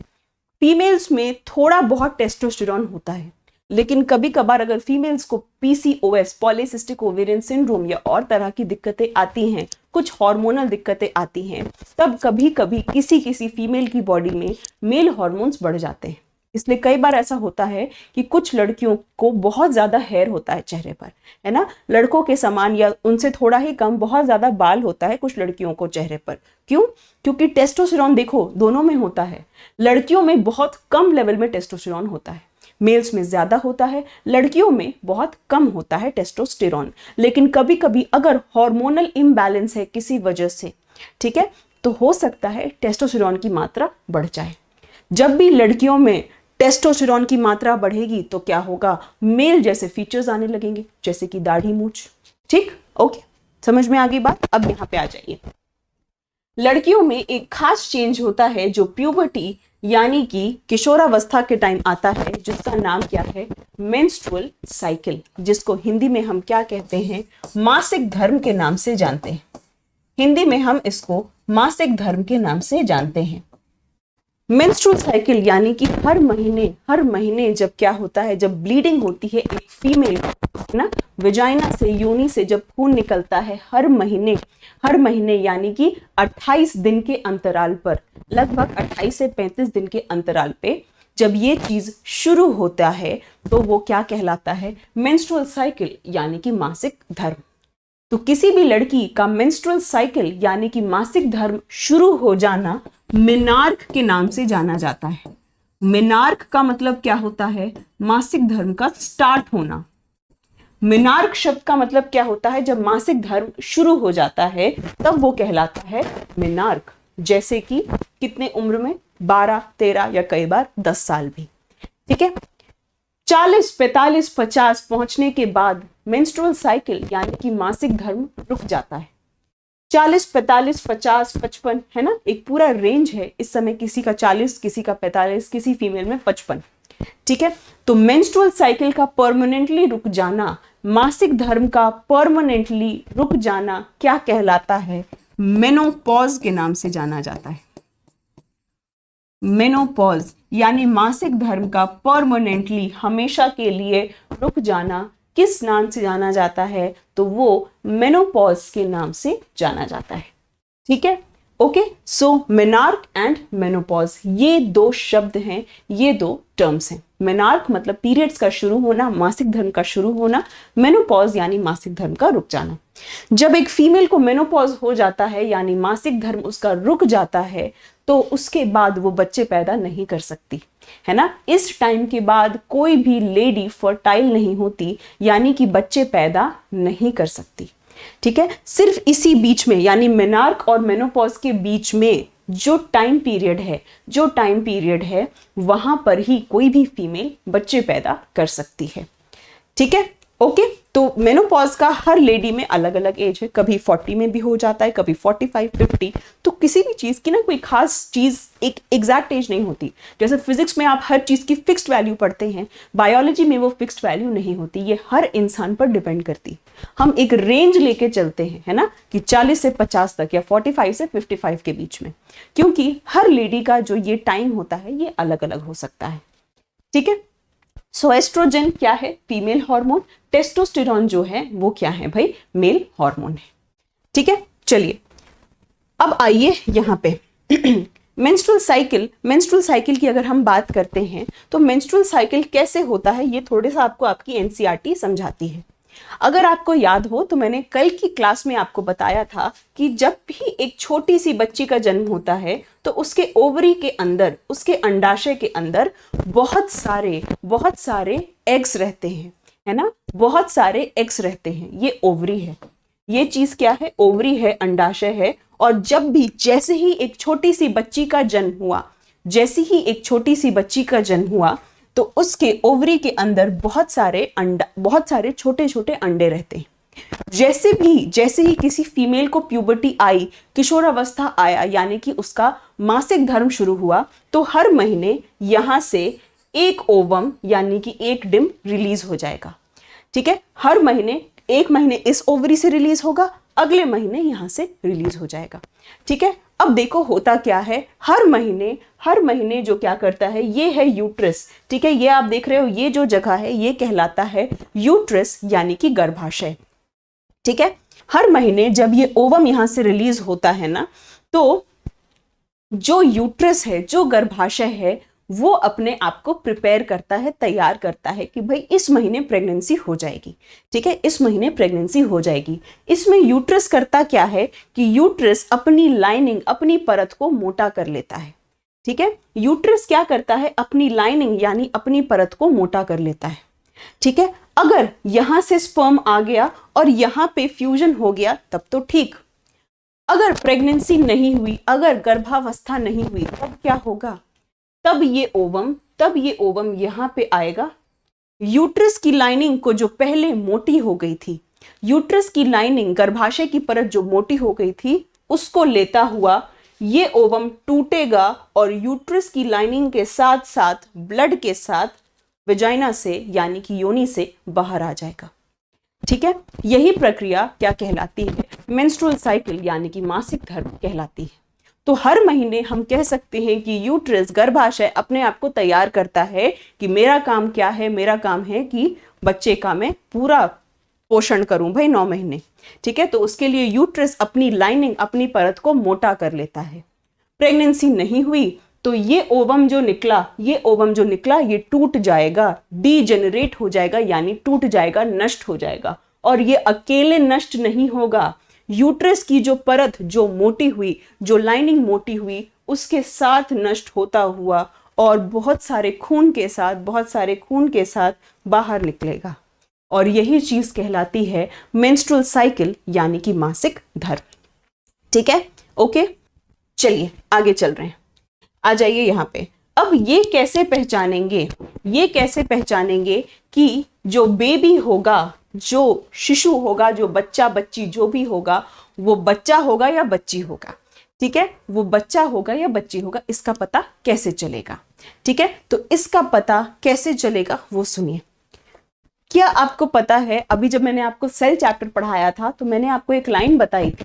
फीमेल्स में थोड़ा बहुत टेस्टोस्टेरोन होता है, लेकिन कभी कभार अगर फीमेल्स को PCOS, पॉलीसिस्टिक ओवेरियन सिंड्रोम, या और तरह की दिक्कतें आती हैं, कुछ हार्मोनल दिक्कतें आती हैं, तब कभी कभी किसी फीमेल की बॉडी में मेल हार्मोन्स बढ़ जाते हैं। इसलिए कई बार ऐसा होता है कि कुछ लड़कियों को बहुत ज्यादा हेयर होता है चेहरे पर, है ना, लड़कों के समान या उनसे थोड़ा ही कम बहुत ज्यादा बाल होता है कुछ लड़कियों को चेहरे पर। क्यों? क्योंकि टेस्टोस्टेरोन देखो दोनों में होता है। लड़कियों में बहुत कम लेवल में टेस्टोस्टेरोन होता है, मेल्स में ज्यादा होता है, लड़कियों में बहुत कम होता है टेस्टोस्टेरोन। लेकिन कभी कभी अगर हार्मोनल इम्बैलेंस है किसी वजह से, ठीक है, तो हो सकता है टेस्टोस्टेरोन की मात्रा बढ़ जाए। जब भी लड़कियों में टेस्टोस्टेरोन की मात्रा बढ़ेगी तो क्या होगा, मेल जैसे फीचर्स आने लगेंगे, जैसे कि दाढ़ी मूंछ। ठीक, ओके, समझ में आ गई बात। अब यहाँ पे आ जाइए। लड़कियों में एक खास चेंज होता है जो प्यूबर्टी यानी कि किशोरावस्था के टाइम आता है, जिसका नाम क्या है, मेंस्ट्रुअल साइकिल, जिसको हिंदी में हम क्या कहते हैं, मासिक धर्म के नाम से जानते हैं। हिंदी में हम इसको मासिक धर्म के नाम से जानते हैं। मेंस्ट्रुअल साइकिल यानी कि हर महीने जब क्या होता है, जब ब्लीडिंग होती है एक फीमेल है ना, विजाइना से, योनि से जब खून निकलता है हर महीने यानी कि 28 दिन के अंतराल पर, लगभग 28 से 35 दिन के अंतराल पे जब ये चीज शुरू होता है तो वो क्या कहलाता है, मेंस्ट्रुअल साइकिल यानी कि मासिक धर्म। तो किसी भी लड़की का मेंस्ट्रुअल साइकिल यानी कि मासिक धर्म शुरू हो जाना मेनार्क के नाम से जाना जाता है। मेनार्क का मतलब क्या होता है, मासिक धर्म का स्टार्ट होना। मेनार्क शब्द का मतलब क्या होता है, जब मासिक धर्म शुरू हो जाता है तब वो कहलाता है मेनार्क। जैसे कि कितने उम्र में, 12, 13 या कई बार 10 साल भी। ठीक है, 40, 45, 50 पहुंचने के बाद मेंस्ट्रुअल साइकिल यानी कि मासिक धर्म रुक जाता है। 40, 45, 50, 55 है ना, एक पूरा रेंज है इस समय, किसी का 40, किसी का 45, किसी फीमेल में 55। ठीक है, तो मेंस्ट्रुअल साइकिल का परमानेंटली रुक जाना, मासिक धर्म का परमानेंटली रुक जाना क्या कहलाता है, मेनोपॉज के नाम से जाना जाता है। मेनोपॉज यानी मासिक धर्म का परमानेंटली, हमेशा के लिए रुक जाना किस नाम से जाना जाता है, तो वो मेनोपॉज के नाम से जाना जाता है। ठीक है, okay, so menarche and menopause ये दो शब्द हैं, ये दो टर्म्स हैं। मेनार्क मतलब पीरियड्स का शुरू होना, मासिक धर्म का शुरू होना, मेनोपॉज यानी मासिक धर्म का रुक जाना। जब एक फीमेल को मेनोपॉज हो जाता है यानी मासिक धर्म उसका रुक जाता है तो उसके बाद वो बच्चे पैदा नहीं कर सकती है ना। इस टाइम के बाद कोई भी लेडी फर्टाइल नहीं होती यानी कि बच्चे पैदा नहीं कर सकती। ठीक है, सिर्फ इसी बीच में यानी मेनार्क और मेनोपॉज के बीच में जो टाइम पीरियड है वहां पर ही कोई भी फीमेल बच्चे पैदा कर सकती है। ठीक है, ओके, तो मेनोपॉज का हर लेडी में अलग अलग एज है, कभी 40 में भी हो जाता है, कभी 45, 50। तो किसी भी चीज की ना कोई खास चीज, एक एग्जैक्ट एज नहीं होती। जैसे फिजिक्स में आप हर चीज की फिक्स्ड वैल्यू पढ़ते हैं, बायोलॉजी में वो फिक्स्ड वैल्यू नहीं होती, ये हर इंसान पर डिपेंड करती। हम एक रेंज लेके चलते हैं है ना, कि 40 से 50 तक या 45 से 55 के बीच में, क्योंकि हर लेडी का जो ये टाइम होता है ये अलग अलग हो सकता है। ठीक है, सो एस्ट्रोजन क्या है, फीमेल हार्मोन। टेस्टोस्टेरोन जो है वो क्या है भाई, मेल हार्मोन है। ठीक है, चलिए अब आइए यहाँ पे मेंस्ट्रुअल साइकिल की अगर हम बात करते हैं तो मेंस्ट्रुअल साइकिल कैसे होता है ये थोड़ा सा आपको आपकी एनसीईआरटी समझाती है। अगर आपको याद हो तो मैंने कल की क्लास में आपको बताया था कि जब भी एक छोटी सी बच्ची का जन्म होता है तो उसके ओवरी के अंदर, उसके अंडाशय के अंदर बहुत सारे एग्स रहते हैं है ना, बहुत सारे एग्स रहते हैं। ये ओवरी है, ये चीज क्या है, ओवरी है, अंडाशय है। और जब भी जैसे ही एक छोटी सी बच्ची का जन्म हुआ तो उसके ओवरी के अंदर बहुत सारे छोटे छोटे अंडे रहते हैं। जैसे ही किसी फीमेल को प्यूबर्टी आई, किशोरावस्था आया यानी कि उसका मासिक धर्म शुरू हुआ, तो हर महीने यहां से एक ओवम यानी कि एक डिम रिलीज हो जाएगा। ठीक है, हर महीने, एक महीने इस ओवरी से रिलीज होगा, अगले महीने यहां से रिलीज हो जाएगा। ठीक है, अब देखो होता क्या है, हर महीने जो क्या करता है, ये है यूट्रस। ठीक है, ये आप देख रहे हो, ये जो जगह है ये कहलाता है यूट्रस यानी कि गर्भाशय। ठीक है, हर महीने जब ये ओवम यहां से रिलीज होता है ना, तो जो यूट्रस है, जो गर्भाशय है, वो अपने आप को प्रिपेयर करता है, तैयार करता है कि भाई इस महीने प्रेगनेंसी हो जाएगी। ठीक है, इस महीने प्रेगनेंसी हो जाएगी। इसमें यूट्रस करता क्या है कि यूट्रस अपनी लाइनिंग, अपनी परत को मोटा कर लेता है। ठीक है, यूट्रस क्या करता है, अपनी लाइनिंग यानी अपनी परत को मोटा कर लेता है। ठीक है, अगर यहां से स्पर्म आ गया और यहां पे फ्यूजन हो गया तब तो ठीक, अगर प्रेगनेंसी नहीं हुई, अगर गर्भावस्था नहीं हुई, तब क्या होगा? तब ये ओवम यहां पे आएगा। यूट्रस की लाइनिंग को जो पहले मोटी हो गई थी, यूट्रस की लाइनिंग, गर्भाशय की परत जो मोटी हो गई थी, उसको लेता हुआ ये ओवम टूटेगा और यूट्रस की लाइनिंग के साथ साथ ब्लड के साथ वेजाइना से यानी कि योनि से बाहर आ जाएगा। ठीक है, यही प्रक्रिया क्या कहलाती है? मेंस्ट्रुअल साइकिल यानी कि मासिक धर्म कहलाती है। तो हर महीने हम कह सकते हैं कि यूट्रस, गर्भाशय अपने आप को तैयार करता है कि मेरा काम क्या है? मेरा काम है कि बच्चे का मैं पूरा पोषण करूं भाई 9 महीने। ठीक है, तो उसके लिए यूट्रस अपनी लाइनिंग, अपनी परत को मोटा कर लेता है। प्रेगनेंसी नहीं हुई तो ये ओवम जो निकला, ये टूट जाएगा, डीजेनरेट हो जाएगा, यानी टूट जाएगा, नष्ट हो जाएगा। और ये अकेले नष्ट नहीं होगा, यूट्रस की जो परत जो मोटी हुई, जो लाइनिंग मोटी हुई, उसके साथ नष्ट होता हुआ और बहुत सारे खून के साथ बाहर निकलेगा। और यही चीज कहलाती है मेंस्ट्रुअल साइकिल यानी कि मासिक धर्म। ठीक है, ओके, चलिए आगे चल रहे हैं। आ जाइए यहाँ पे। अब ये कैसे पहचानेंगे कि जो बेबी होगा, जो शिशु होगा, जो बच्चा बच्ची जो भी होगा, वो बच्चा होगा या बच्ची होगा? ठीक है, वो बच्चा होगा या बच्ची होगा, इसका पता कैसे चलेगा? ठीक है, तो इसका पता कैसे चलेगा वो सुनिए। क्या आपको पता है, अभी जब मैंने आपको सेल चैप्टर पढ़ाया था तो मैंने आपको एक लाइन बताई थी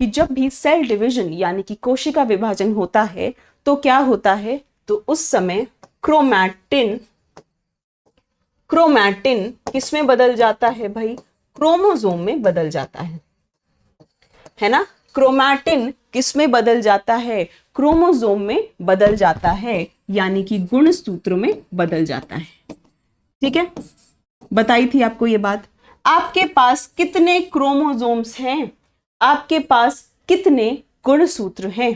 कि जब भी सेल डिवीजन यानी कि कोशिका विभाजन होता है तो क्या होता है? तो उस समय क्रोमैटिन किस में बदल जाता है भाई? क्रोमोसोम में बदल जाता है ना? क्रोमैटिन किस में बदल जाता है? क्रोमोसोम में बदल जाता है, यानी कि गुणसूत्र में बदल जाता है। ठीक है, बताई थी आपको ये बात। आपके पास कितने क्रोमोसोम्स हैं? आपके पास कितने गुणसूत्र हैं?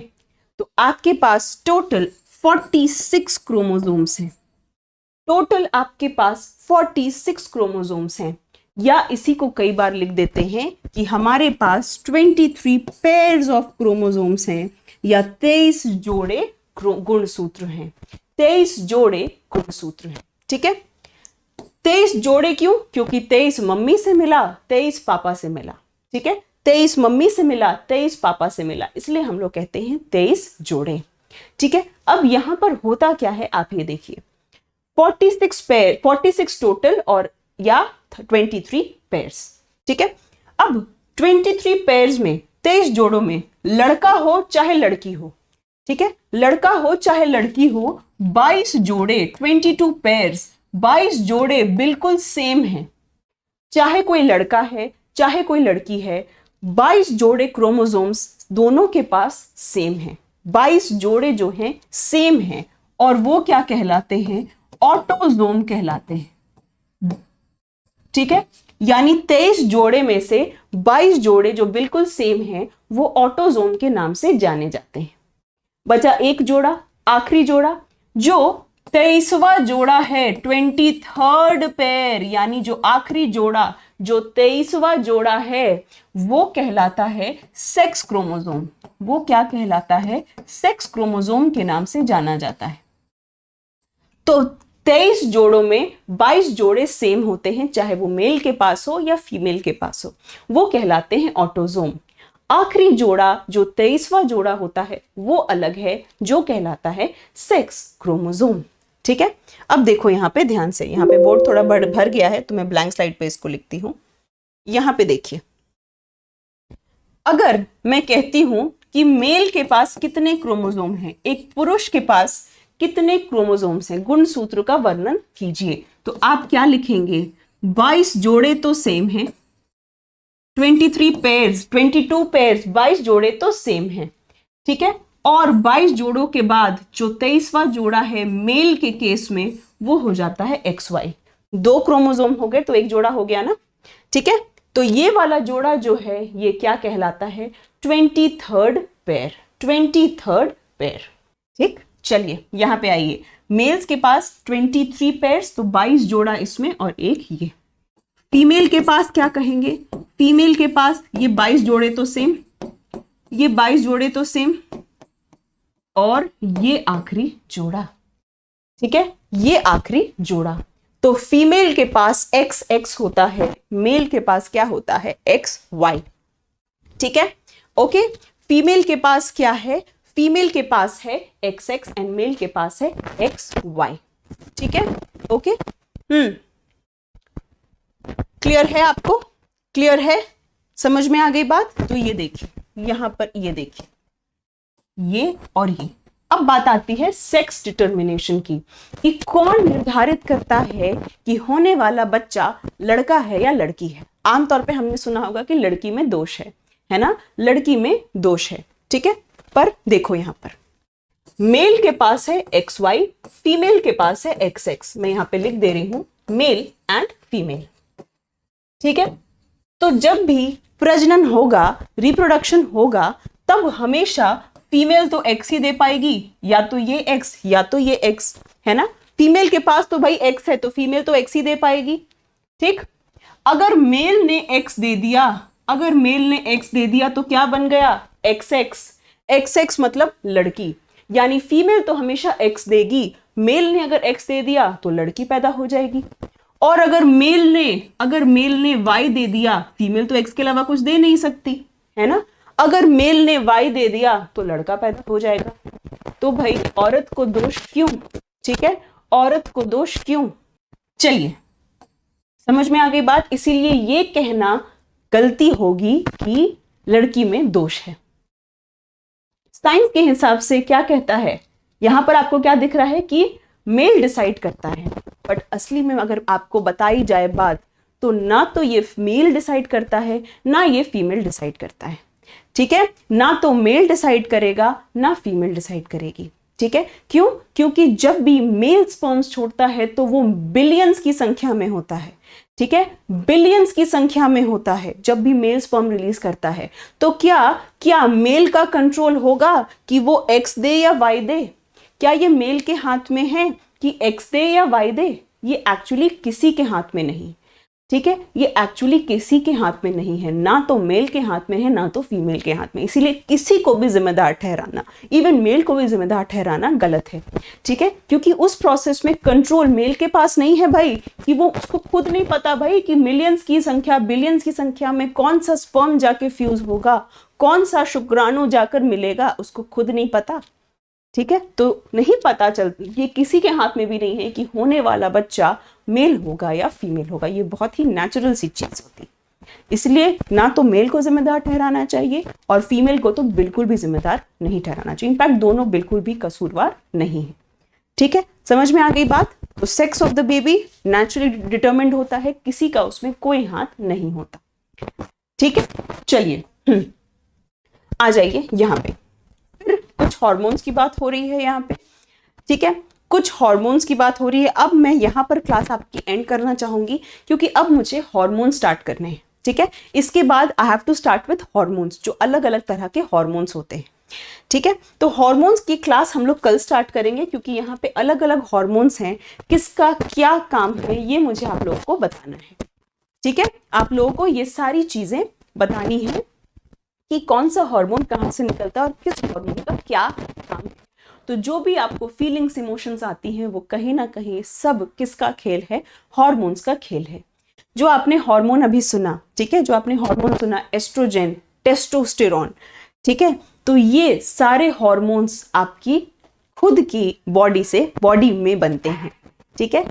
तो आपके पास टोटल 46 क्रोमोसोम्स हैं। टोटल आपके पास 46 क्रोमोसोम्स हैं, या इसी को कई बार लिख देते हैं कि हमारे पास 23 पेयर्स ऑफ क्रोमोसोम्स हैं, या 23 जोड़े गुणसूत्र हैं। 23 जोड़े गुणसूत्र हैं। ठीक है, 23 जोड़े क्यों? क्योंकि 23 मम्मी से मिला, 23 पापा से मिला। ठीक है, 23 मम्मी से मिला, 23 पापा से मिला, इसलिए हम लोग कहते हैं 23 जोड़े। ठीक है, अब यहां पर होता क्या है आप ये देखिए, 46 टोटल और या 23 पेयर्स। ठीक है, अब 23 पेयर्स में, 23 जोड़ों में, लड़का हो चाहे लड़की हो, ठीक है, लड़का हो चाहे लड़की हो, 22 जोड़े, 22 पेयर्स, 22 जोड़े बिल्कुल सेम हैं। चाहे कोई लड़का है चाहे कोई लड़की है, 22 जोड़े क्रोमोसोम्स दोनों के पास सेम हैं। 22 जोड़े जो हैं सेम हैं, और वो क्या कहलाते हैं? ऑटोसोम कहलाते हैं। ठीक है, यानी 23 जोड़े में से 22 जोड़े जो बिल्कुल सेम हैं वो ऑटोसोम के नाम से जाने जाते हैं। बचा एक जोड़ा, आखिरी जोड़ा, जो 23वां जोड़ा है, 23rd पेयर, यानी जो आखिरी जोड़ा, जो 23वां जोड़ा है, वो कहलाता है सेक्स क्रोमोसोम। वो क्या कहलाता है? सेक्स क्रोमोसोम के नाम से जाना जाता है। तो 23 जोड़ों में 22 जोड़े सेम होते हैं, चाहे वो मेल के पास हो या फीमेल के पास हो, वो कहलाते हैं ऑटोसोम। आखिरी जोड़ा जो 23वां जोड़ा होता है वो अलग है, जो कहलाता है सेक्स क्रोमोसोम। ठीक है, अब देखो यहां पे ध्यान से, यहां पे बोर्ड थोड़ा भर गया है तो मैं ब्लैंक स्लाइड पे इसको लिखती हूं। यहां पे देखिए, अगर मैं कहती हूं कि मेल के पास कितने क्रोमोसोम हैं, एक पुरुष के पास कितने क्रोमोसोम्स हैं, गुणसूत्र का वर्णन कीजिए, तो आप क्या लिखेंगे? 22 जोड़े तो सेम हैं, 23 पेयर्स, 22 पेयर्स, 22 जोड़े तो सेम हैं। ठीक है, और 22 जोड़ों के बाद जो 23वां जोड़ा है मेल के केस में, वो हो जाता है XY। 2 क्रोमोसोम हो गए तो एक जोड़ा हो गया ना। ठीक है, तो ये वाला जोड़ा जो है ये क्या कहलाता है? 23rd pair, 23rd pair. ठीक, चलिए यहां पे आइए, मेल्स के पास 23 पेयर्स, तो 22 जोड़ा इसमें और एक ये। फीमेल के पास क्या कहेंगे? फीमेल के पास ये 22 जोड़े तो सेम, ये 22 जोड़े तो सेम, और ये आखिरी जोड़ा, ठीक है, ये आखिरी जोड़ा। तो फीमेल के पास एक्स एक्स होता है, मेल के पास क्या होता है, एक्स वाई, ठीक है, ओके। फीमेल के पास क्या है, फीमेल के पास है एक्स एक्स एंड मेल के पास है एक्स वाई, ठीक है, ओके। क्लियर है आपको, क्लियर है, समझ में आ गई बात। तो ये देखिए यहां पर, ये देखिए ये और ये। अब बात आती है सेक्स डिटर्मिनेशन की, कि कौन निर्धारित करता है कि होने वाला बच्चा लड़का है या लड़की है। आमतौर पे हमने सुना होगा कि लड़की में दोष है ना, लड़की में दोष है, ठीक है। पर देखो यहां पर मेल के पास है एक्स वाई, फीमेल के पास है एक्स एक्स। मैं यहां पे लिख दे रही हूं मेल एंड फीमेल, ठीक है। तो जब भी प्रजनन होगा, रिप्रोडक्शन होगा, तब हमेशा फीमेल तो एक्स ही दे पाएगी, या तो ये एक्स या तो ये एक्स, है ना। फीमेल के पास तो भाई एक्स है, तो फीमेल तो एक्स ही दे पाएगी, ठीक। अगर मेल ने एक्स दे दिया, अगर मेल ने एक्स दे दिया तो क्या बन गया, एक्स एक्स। एक्स एक्स मतलब लड़की, यानी फीमेल तो हमेशा एक्स देगी, मेल ने अगर एक्स दे दिया तो लड़की पैदा हो जाएगी। और अगर मेल ने वाई दे दिया, फीमेल तो एक्स के अलावा कुछ दे नहीं सकती, है ना। अगर मेल ने वाई दे दिया तो लड़का पैदा हो जाएगा। तो भाई औरत को दोष क्यों, ठीक है, औरत को दोष क्यों। चलिए समझ में आ गई बात। इसीलिए ये कहना गलती होगी कि लड़की में दोष है। साइंस के हिसाब से क्या कहता है, यहां पर आपको क्या दिख रहा है कि मेल डिसाइड करता है, बट असली में अगर आपको बताई जाए बात, तो ना तो ये मेल डिसाइड करता है, ना ये फीमेल डिसाइड करता है, ठीक है। ना तो मेल डिसाइड करेगा, ना फीमेल डिसाइड करेगी, ठीक है। क्यों, क्योंकि जब भी मेल स्पर्म्स छोड़ता है तो वो बिलियंस की संख्या में होता है, ठीक है, बिलियंस की संख्या में होता है जब भी मेल स्पर्म रिलीज करता है। तो क्या मेल का कंट्रोल होगा कि वो एक्स दे या वाई दे? क्या ये मेल के हाथ में है कि एक्स दे या वाई दे? ये एक्चुअली किसी के हाथ में नहीं, ठीक है, ये एक्चुअली किसी के हाथ में नहीं है, ना तो मेल के हाथ में है, ना तो फीमेल के हाथ में। इसीलिए किसी को भी जिम्मेदार ठहराना, इवन मेल को भी जिम्मेदार ठहराना गलत है, ठीक है। क्योंकि उस प्रोसेस में कंट्रोल मेल के पास नहीं है भाई, कि वो उसको खुद नहीं पता भाई कि मिलियंस की संख्या, बिलियंस की संख्या में कौन सा स्पर्म जाके फ्यूज होगा, कौन सा शुक्राणु जाकर मिलेगा, उसको खुद नहीं पता, ठीक है। तो नहीं पता चलती, ये किसी के हाथ में भी नहीं है कि होने वाला बच्चा मेल होगा या फीमेल होगा। ये बहुत ही नेचुरल सी चीज होती, इसलिए ना तो मेल को जिम्मेदार ठहराना चाहिए और फीमेल को तो बिल्कुल भी जिम्मेदार नहीं ठहराना चाहिए। इनफैक्ट दोनों बिल्कुल भी कसूरवार नहीं है, ठीक है। समझ में आ गई बात। तो sex of the baby naturally determined होता है, किसी का उसमें कोई हाथ नहीं होता, ठीक है। चलिए आ जाइए यहाँ पे, फिर कुछ हार्मोन्स की बात हो रही है यहाँ पे, ठीक है, कुछ हार्मोन्स की बात हो रही है। अब मैं यहाँ पर क्लास आपकी एंड करना चाहूंगी, क्योंकि अब मुझे हार्मोन स्टार्ट करने हैं, ठीक है। इसके बाद I have to start with hormones, जो अलग अलग तरह के हार्मोन्स होते हैं, ठीक है। तो हार्मोन्स की क्लास हम लोग कल स्टार्ट करेंगे, क्योंकि यहाँ पे अलग अलग हार्मोन्स हैं, किसका क्या काम है ये मुझे आप लोगों को बताना है, ठीक है। आप लोगों को ये सारी चीजें बतानी है कि कौन सा हार्मोन कहाँ से निकलता है और किस हार्मोन का क्या काम है। तो जो भी आपको फीलिंग्स, इमोशंस आती हैं, वो कहीं ना कहीं सब किसका खेल है, हार्मोन्स का खेल है। जो आपने हार्मोन अभी सुना, ठीक है, जो आपने हार्मोन सुना एस्ट्रोजन, टेस्टोस्टेरोन, ठीक है, तो ये सारे हार्मोन्स आपकी खुद की बॉडी में बनते हैं, ठीक है।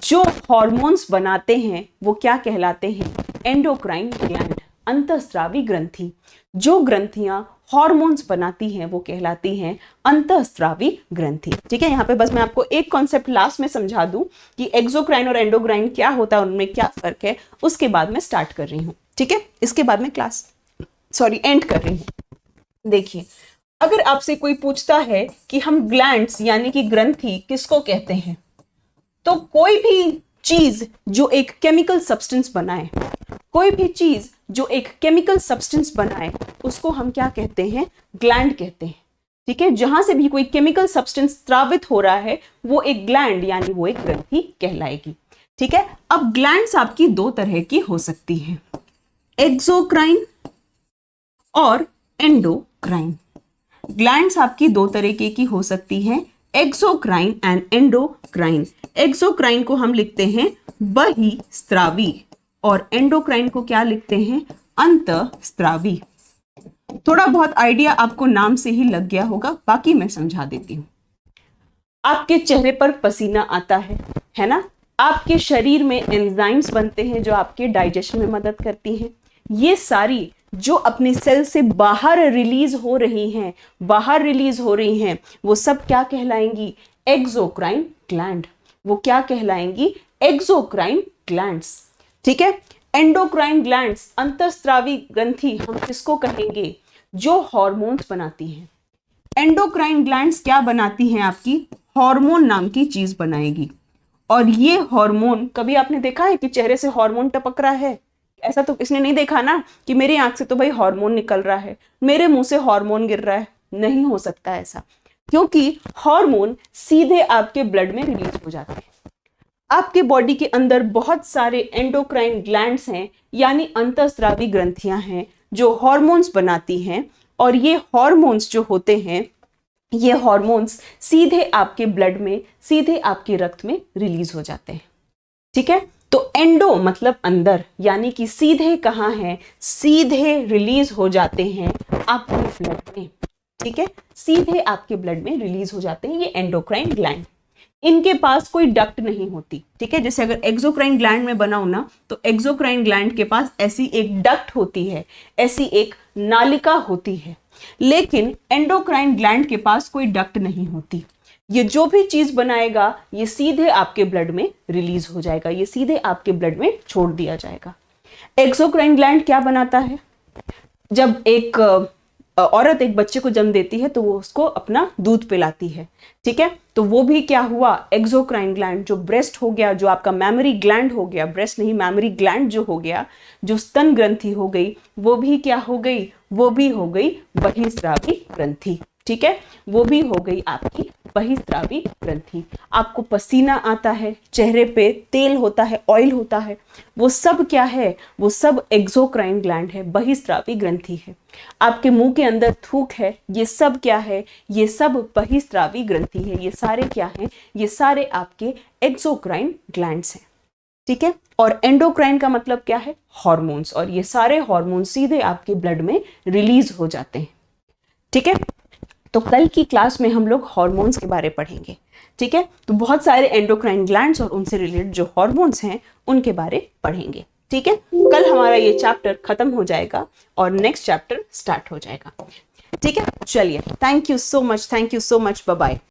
जो हार्मोन्स बनाते हैं वो क्या कहलाते हैं, एंडोक्राइन ग्लैंड, अंतःस्रावी ग्रंथि। जो ग्रंथियां हार्मोन्स बनाती हैं वो कहलाती हैं अंतःस्रावी ग्रंथि, ठीक है। यहाँ पे बस मैं आपको एक कॉन्सेप्ट लास्ट में समझा दूं कि एक्सोक्राइन और एंडोक्राइन क्या होता है, उनमें क्या फर्क है, उसके बाद मैं स्टार्ट कर रही हूँ, ठीक है। इसके बाद मैं क्लास एंड कर रही हूँ। देखिए, अगर आपसे कोई पूछता है कि हम ग्लैंड्स यानी कि ग्रंथि किसको कहते हैं, तो कोई भी चीज जो एक केमिकल सब्सटेंस बनाए, कोई भी चीज जो एक केमिकल सब्सटेंस बनाए, उसको हम क्या कहते हैं, ग्लैंड कहते हैं, ठीक है। जहां से भी कोई केमिकल सब्सटेंस स्रावित हो रहा है वो एक ग्लैंड यानी वो एक ग्रंथि कहलाएगी, ठीक है। अब ग्लैंड्स आपकी दो तरह की हो सकती हैं, एक्सोक्राइन और एंडोक्राइन। ग्लैंड्स आपकी दो तरीके की हो सकती हैं, एक्सोक्राइन एंड एंडोक्राइन। एक्सोक्राइन को हम लिखते हैं बहिस्रावी और एंडोक्राइन को क्या लिखते हैं, अंतःस्रावी। थोड़ा बहुत आइडिया आपको नाम से ही लग गया होगा, बाकी मैं समझा देती हूं। आपके चेहरे पर पसीना आता है ना, आपके शरीर में एंजाइम्स बनते हैं जो आपके डाइजेशन में मदद करती हैं। ये सारी जो अपने सेल से बाहर रिलीज हो रही हैं, वो सब क्या कहलाएंगी, एक्सोक्राइन ग्लैंड। वो क्या कहलाएंगी, एक्सोक्राइन ग्लैंड्स। ठीक है। एंडोक्राइन ग्लैंड्स, अंतःस्रावी ग्रंथि हम किसको कहेंगे, जो हार्मोन्स बनाती हैं। एंडोक्राइन ग्लैंड्स क्या बनाती हैं, आपकी हार्मोन नाम की चीज बनाएगी। और ये हार्मोन, कभी आपने देखा है कि चेहरे से हार्मोन टपक रहा है? ऐसा तो इसने नहीं देखा ना कि मेरी आंख से तो भाई हार्मोन निकल रहा है, मेरे मुंह से हार्मोन गिर रहा है। नहीं हो सकता ऐसा, क्योंकि हार्मोन सीधे आपके ब्लड में रिलीज हो जाते हैं। आपके बॉडी के अंदर बहुत सारे एंडोक्राइन ग्लैंड्स हैं, यानी अंतःस्रावी ग्रंथियां हैं जो हार्मोन्स बनाती हैं। और ये हार्मोन्स जो होते हैं, ये हार्मोन्स सीधे आपके ब्लड में, सीधे आपके रक्त में रिलीज हो जाते हैं। ठीक है। तो एंडो मतलब अंदर, यानी कि सीधे कहाँ है, सीधे रिलीज हो जाते हैं आपके ब्लड में। ठीक है, सीधे आपके ब्लड में रिलीज हो जाते हैं ये एंडोक्राइन ग्लैंड। इनके पास कोई डक्ट नहीं होती। ठीक है, जैसे अगर एक्सोक्राइन ग्लैंड में बनाऊं ना, तो एक्सोक्राइन ग्लैंड के पास ऐसी एक डक्ट होती है, ऐसी एक नालिका होती है। लेकिन एंडोक्राइन ग्लैंड के पास कोई डक्ट नहीं होती। ये जो भी चीज बनाएगा, ये सीधे आपके ब्लड में रिलीज हो जाएगा, ये सीधे आपके ब्लड में छोड़ दिया जाएगा। एक्सोक्राइन ग्लैंड क्या बनाता है, जब एक औरत एक बच्चे को जन्म देती है तो वो उसको अपना दूध पिलाती है। ठीक है, तो वो भी क्या हुआ, एक्सोक्राइन ग्लैंड जो ब्रेस्ट हो गया, जो आपका मैमरी ग्लैंड हो गया, ब्रेस्ट नहीं मैमरी ग्लैंड जो हो गया, जो स्तन ग्रंथि हो गई, वो भी क्या हो गई, वो भी हो गई बहिस्रावी ग्रंथि। ठीक है, वो भी हो गई आपकी बहिस्रावी ग्रंथि। आपको पसीना आता है, चेहरे पे तेल होता है, ऑयल होता है, वो सब क्या है, वो सब एक्सोक्राइन ग्लैंड है, बहिस्रावी ग्रंथि है। आपके मुंह के अंदर थूक है, ये सब क्या है, ये सब बहिस्रावी ग्रंथि है। ये सारे क्या हैं, ये सारे आपके एक्सोक्राइन ग्लैंड्स हैं। ठीक है, और एंडोक्राइन का मतलब क्या है, हार्मोन्स, और ये सारे हार्मोन्स सीधे आपके ब्लड में रिलीज हो जाते हैं। ठीक है, तो कल की क्लास में हम लोग हार्मोन्स के बारे पढ़ेंगे। ठीक है, तो बहुत सारे एंडोक्राइन ग्लैंड्स और उनसे रिलेटेड जो हार्मोन्स हैं उनके बारे पढ़ेंगे। ठीक है, कल हमारा ये चैप्टर खत्म हो जाएगा और नेक्स्ट चैप्टर स्टार्ट हो जाएगा। ठीक है, चलिए, thank you so much, bye bye.